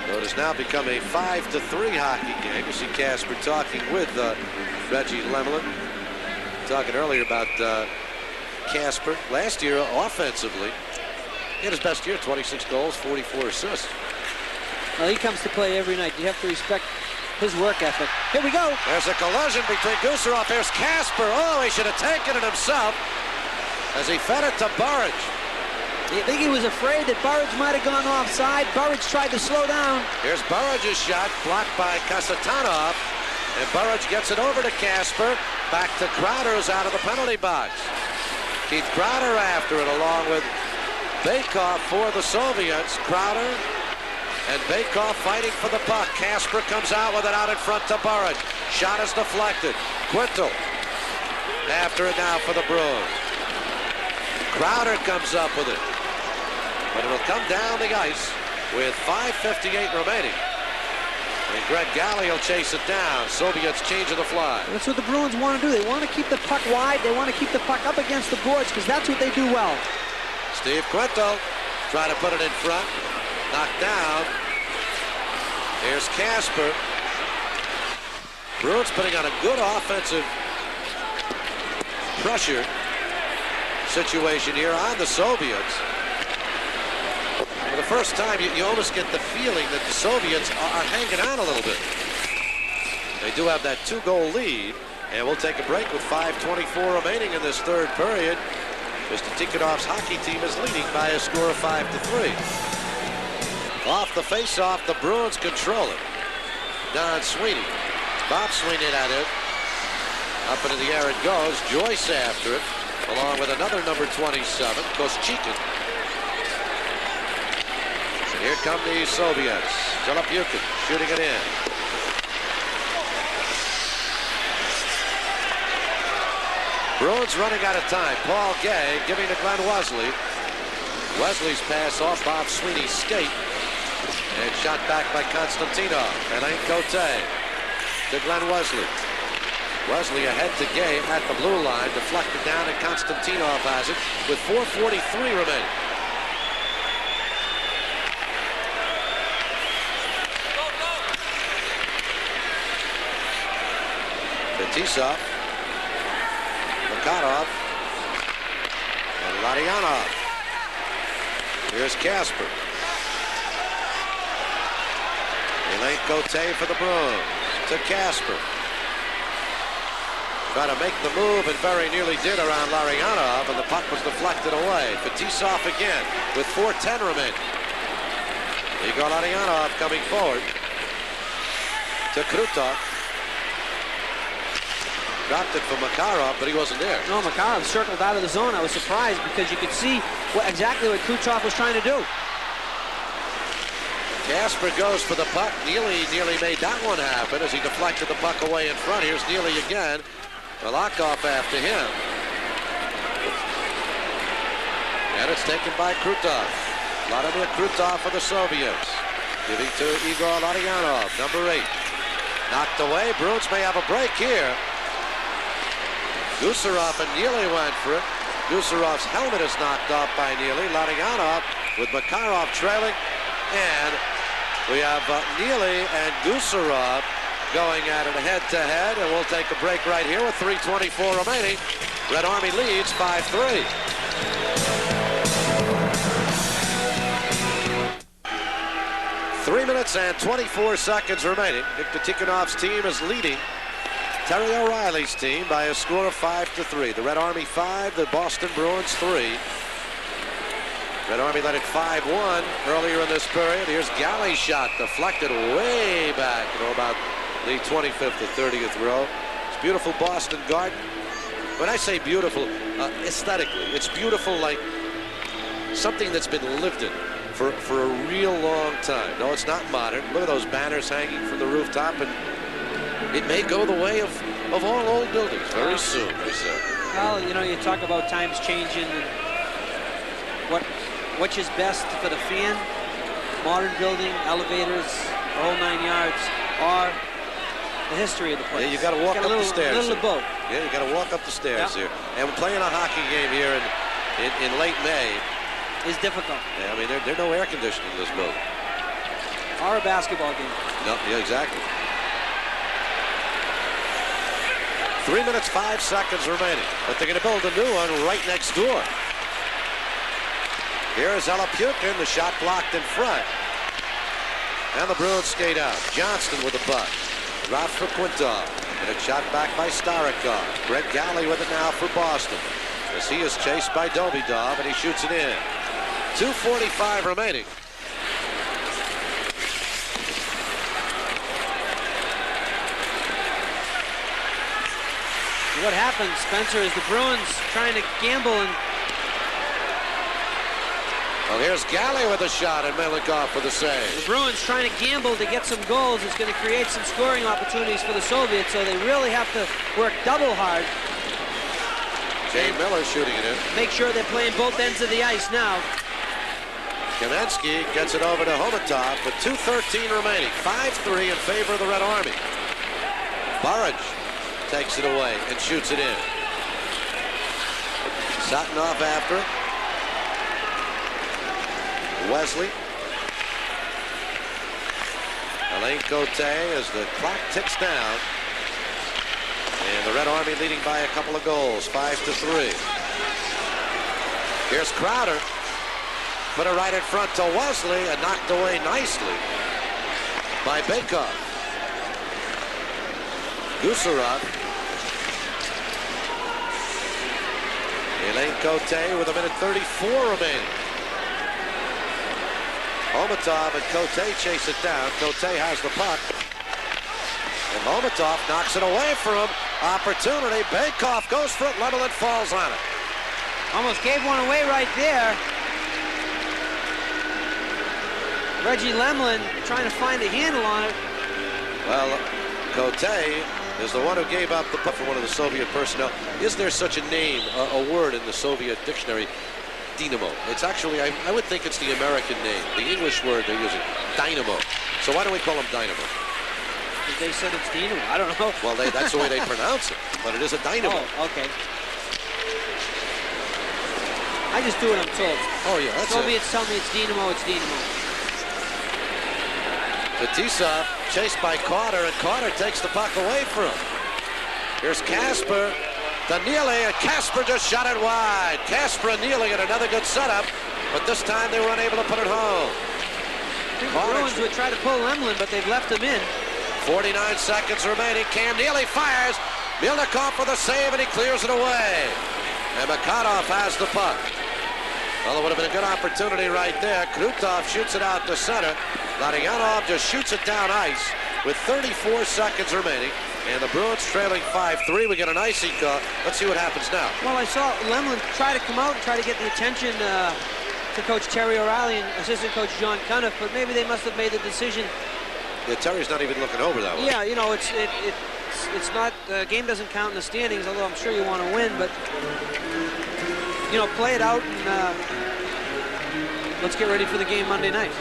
So it has now become a 5-3 hockey game. You see Kasper talking with Reggie Lemelin. Talking earlier about Kasper. Last year, offensively, he had his best year, 26 goals, 44 assists. Well, he comes to play every night. You have to respect his work ethic. Here we go. There's a collision between Gusarov. There's Kasper. Oh, he should have taken it himself as he fed it to Burridge. I think he was afraid that Burridge might have gone offside. Burridge tried to slow down. Here's Burridge's shot, blocked by Kasatonov. And Burridge gets it over to Kasper. Back to Crowder, who's out of the penalty box. Keith Crowder after it, along with Bakov for the Soviets. Crowder And Baykoff fighting for the puck. Kasper comes out with it out in front to Burrage. Shot is deflected. Quintal after it now for the Bruins. Crowder comes up with it. But it'll come down the ice with 5:58 remaining. And Greg Galley will chase it down. Soviets changing the fly. That's what the Bruins want to do. They want to keep the puck wide. They want to keep the puck up against the boards because that's what they do well. Steve Quintal trying to put it in front. Knocked down. Here's Kasper. Bruins putting on a good offensive pressure situation here on the Soviets. For the first time, you almost get the feeling that the Soviets are hanging on a little bit. They do have that 2-goal lead, and we'll take a break with 5:24 remaining in this third period. Mr. Tikhonov's hockey team is leading by a score of 5-3. Off the face-off, the Bruins control it. Don Sweeney. Bob Sweeney at it. Up into the air it goes. Joyce after it, along with another number 27, Koschekin. And here come the Soviets. Zelopyukin shooting it in. Bruins running out of time. Paul Gay giving to Glenn Wesley. Wesley's pass off Bob Sweeney's skate. And shot back by Konstantinov. Alain Cote to Glenn Wesley. Wesley ahead to Gay at the blue line. Deflected down, and Konstantinov has it with 4:43 remaining. Fetisov, Makarov, and Larionov. Here's Kasper. Alain Cote for the Bruins to Kasper. Trying to make the move and very nearly did around Larionov, and the puck was deflected away. Fetisov again with 4:10 remaining. Igor Larionov coming forward to Krutov. Dropped it for Makarov, but he wasn't there. No, Makarov circled out of the zone. I was surprised because you could see exactly what Krutov was trying to do. Kasper goes for the puck. Neely nearly made that one happen as he deflected the puck away in front. Here's Neely again. Malakoff after him. And it's taken by Krutov. Vladimir Krutov for the Soviets. Giving to Igor Larionov, number 8. Knocked away. Bruins may have a break here. Gusarov and Neely went for it. Gusarov's helmet is knocked off by Neely. Larionov with Makarov trailing. And we have Neely and Gusarov going at it head-to-head, and we'll take a break right here with 3:24 remaining. Red Army leads 5-3. Three minutes and 24 seconds remaining. Viktor Tikhonov's team is leading Terry O'Reilly's team by a score of 5-3. The Red Army 5, the Boston Bruins 3. Red Army led it 5-1 earlier in this period. Here's Galley's shot deflected way back, about the 25th or 30th row. It's beautiful Boston Garden. When I say beautiful, aesthetically, it's beautiful like something that's been lived in for a real long time. No, it's not modern. Look at those banners hanging from the rooftop, and it may go the way of all old buildings very soon, they say. Well, you know, you talk about times changing and which is best for the fan. Modern building, elevators, the whole 9 yards, or the history of the place. Yeah, you got to walk up the stairs. A little of both. Yeah, you got to walk up the stairs here. And we're playing a hockey game here in late May. Is difficult. Yeah, I mean, there's no air conditioning in this building. Or a basketball game. No, yeah, exactly. 3 minutes, 5 seconds remaining. But they're going to build a new one right next door. Here's Zelopyukin, the shot blocked in front. And the Bruins skate out. Johnston with the puck. Dropped for Quintal. And a shot back by Starikov. Greg Galley with it now for Boston. As he is chased by Dobidov, and he shoots it in. 2:45 remaining. What happens, Spencer, is the Bruins trying to gamble and Well, here's Galley with a shot and Melnikov with a save. The Bruins trying to gamble to get some goals is going to create some scoring opportunities for the Soviets, so they really have to work double hard. Jay Miller shooting it in. Make sure they're playing both ends of the ice now. Kamensky gets it over to Homatov with 2:13 remaining. 5-3 in favor of the Red Army. Burridge takes it away and shoots it in. Satanov after. Wesley. Alain Cote as the clock ticks down. And the Red Army leading by a couple of goals, 5-3. Here's Crowder. Put it right in front to Wesley and knocked away nicely by Bakov. Gusarov. Alain Cote with 1:34 remaining. Homatov and Cote chase it down. Cote has the puck. And Homatov knocks it away from him. Opportunity. Bakov goes for it. Lemelin falls on it. Almost gave one away right there. Reggie Lemelin trying to find a handle on it. Well, Cote is the one who gave up the puck for one of the Soviet personnel. Is there such a name, a word in the Soviet dictionary? Dynamo. It's actually, I would think it's the American name. The English word they're using, dynamo. So why do we call him dynamo? They said it's dynamo. I don't know. Well, that's the way they pronounce it. But it is a dynamo. Oh, okay. I just do what I'm told. Oh, yeah, that's Soviets tell me it's dynamo, it's dynamo. Fetisov chased by Carter, and Carter takes the puck away from him. Here's Kasper. To Neely, and Kasper just shot it wide. Kasper and Neely at another good setup, but this time they were unable to put it home. I think the Bruins would try to pull Lemelin, but they've left him in. 49 seconds remaining. Cam Neely fires. Melnikov for the save, and he clears it away. And Makhanov has the puck. Well, it would have been a good opportunity right there. Krutov shoots it out to center. Larionov just shoots it down ice with 34 seconds remaining. And the Bruins trailing 5-3. We get an icing call. Let's see what happens now. Well, I saw Lemelin try to come out and try to get the attention to Coach Terry O'Reilly and assistant coach John Cunniff, but maybe they must have made the decision. Yeah, Terry's not even looking over that one. Yeah, you know, it's not, the game doesn't count in the standings, although I'm sure you want to win, but, you know, play it out and let's get ready for the game Monday night.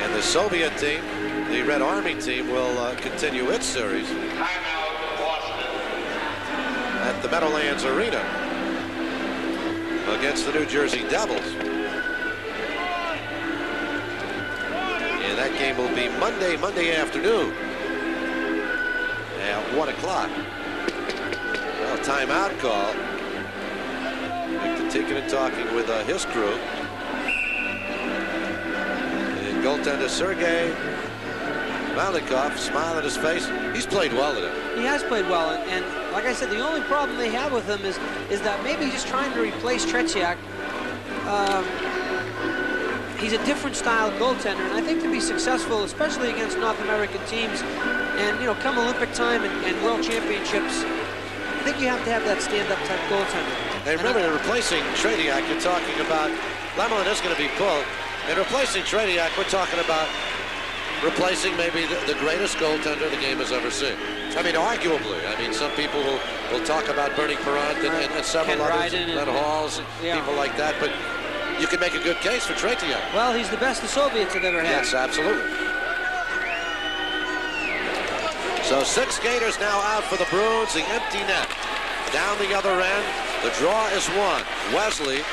And the Soviet team, the Red Army team, will continue its series at the Meadowlands Arena against the New Jersey Devils. And that game will be Monday afternoon at 1 o'clock. Well, timeout call. Victor Tikkanen talking with his crew. And goaltender Sergei Melnikov, smile on his face. He's played well today. He has played well, and like I said, the only problem they have with him is that maybe he's just trying to replace Tretiak. He's a different style goaltender, and I think to be successful, especially against North American teams, and you know, come Olympic time and World Championships, I think you have to have that stand-up type goaltender. And remember, replacing Tretiak, you're talking about Lemelin is going to be pulled, and replacing Tretiak, we're talking about replacing maybe the greatest goaltender the game has ever seen. I mean, arguably. I mean, some people will talk about Bernie Parent and several Ken others, Ryden Len Halls, and people like that, but you can make a good case for Tretiak. Well, he's the best the Soviets have ever had. Yes, absolutely. So 6 skaters now out for the Bruins, the empty net. Down the other end, the draw is won. Wesley,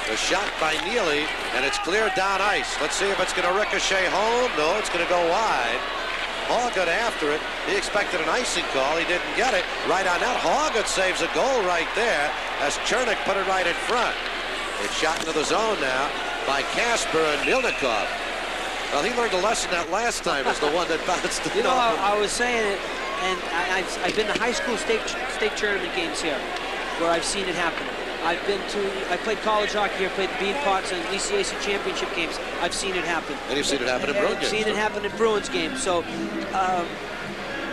the shot by Neely, and it's cleared down ice. Let's see if it's going to ricochet home. No, it's going to go wide. Hoggett after it. He expected an icing call. He didn't get it. Right on net. Hoggett saves a goal right there as Chernik put it right in front. It's shot into the zone now by Kasper and Melnikov. Well, he learned a lesson that last time as the one that bounced it. You know, I was saying it, and I've been to high school state tournament games here where I've seen it happen. I played college hockey here, played Bean Pots and ECAC championship games. I've seen it happen. And you've seen it happen in Bruins games. I've seen it happen in Bruins games. So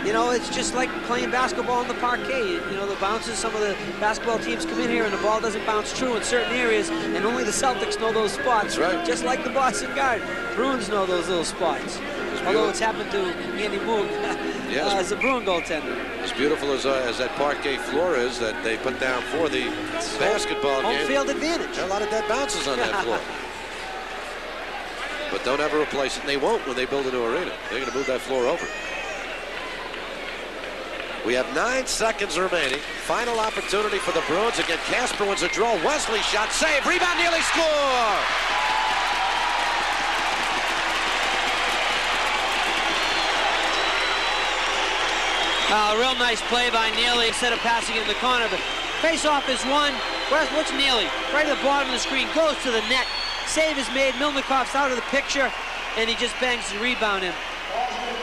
You know, it's just like playing basketball on the parquet. You know, the bounces, some of the basketball teams come in here and the ball doesn't bounce true in certain areas, and only the Celtics know those spots. That's right. Just like the Boston Guard. Bruins know those little spots. Although it's happened to Andy Moog as a Bruin goaltender. As beautiful as that parquet floor is that they put down for the basketball game. Home field advantage. There are a lot of dead bounces on that floor. But don't ever replace it, and they won't when they build a new arena. They're going to move that floor over. We have 9 seconds remaining. Final opportunity for the Bruins. Again, Casper wins a draw. Wesley shot, save, rebound, nearly score! Real nice play by Neely instead of passing in the corner. The face-off is won. What's Neely? Right at the bottom of the screen, goes to the net. Save is made. Milnikov's out of the picture, and he just bangs the rebound in.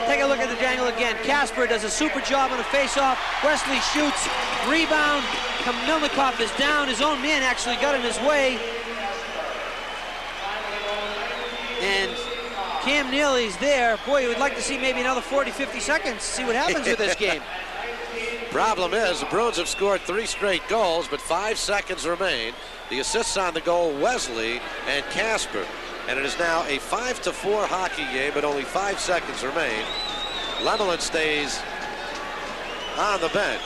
Take a look at the angle again. Casper does a super job on the face-off. Wesley shoots, rebound. Milnikov is down. His own man actually got in his way. And Cam Neely's there. Boy, you would like to see maybe another 40, 50 seconds to see what happens with this game. Problem is, the Bruins have scored 3 straight goals, but 5 seconds remain. The assists on the goal, Wesley and Casper. And it is now a 5-4 hockey game, but only 5 seconds remain. Lemelin stays on the bench.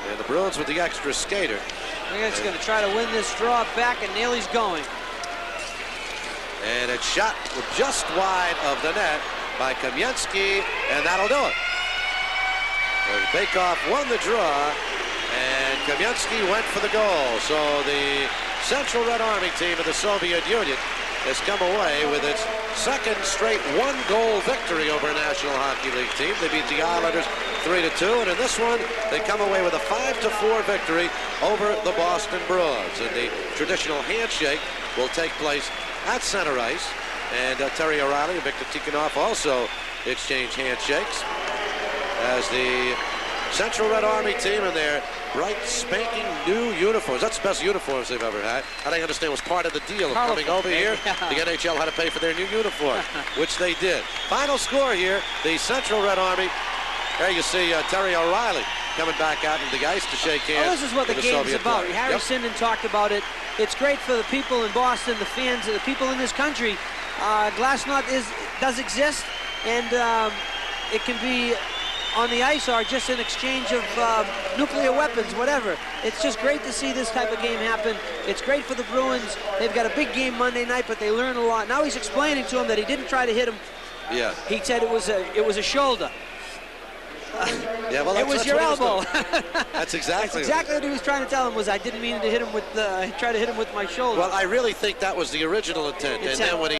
And the Bruins with the extra skater. It's going to try to win this draw back, and Neely's going. And it's shot just wide of the net by Kamensky, and that'll do it. Bakeoff won the draw, and Kamensky went for the goal. So the Central Red Army team of the Soviet Union has come away with its 2nd straight 1-goal victory over a National Hockey League team. They beat the Islanders 3-2, and in this one, they come away with a 5-4 victory over the Boston Bruins. And the traditional handshake will take place at center ice, and Terry O'Reilly and Victor Tikhonov also exchange handshakes as the Central Red Army team in their bright, spanking new uniforms. That's the best uniforms they've ever had. And I understand was part of the deal of coming over here. The NHL had to pay for their new uniform, which they did. Final score here, the Central Red Army. There you see Terry O'Reilly coming back out into the ice to shake hands. Well, this is what the game's about. Harry Sinden talked about it. It's great for the people in Boston, the fans, the people in this country. Glasnost does exist, and it can be on the ice or just an exchange of nuclear weapons, whatever. It's just great to see this type of game happen. It's great for the Bruins. They've got a big game Monday night, but they learn a lot. Now he's explaining to him that he didn't try to hit him. Yeah. He said it was a shoulder. Yeah, well, it was your elbow. That's exactly what he was trying to tell him. Was I didn't mean to hit him with try to hit him with my shoulder. Well, I really think that was the original intent. And then when he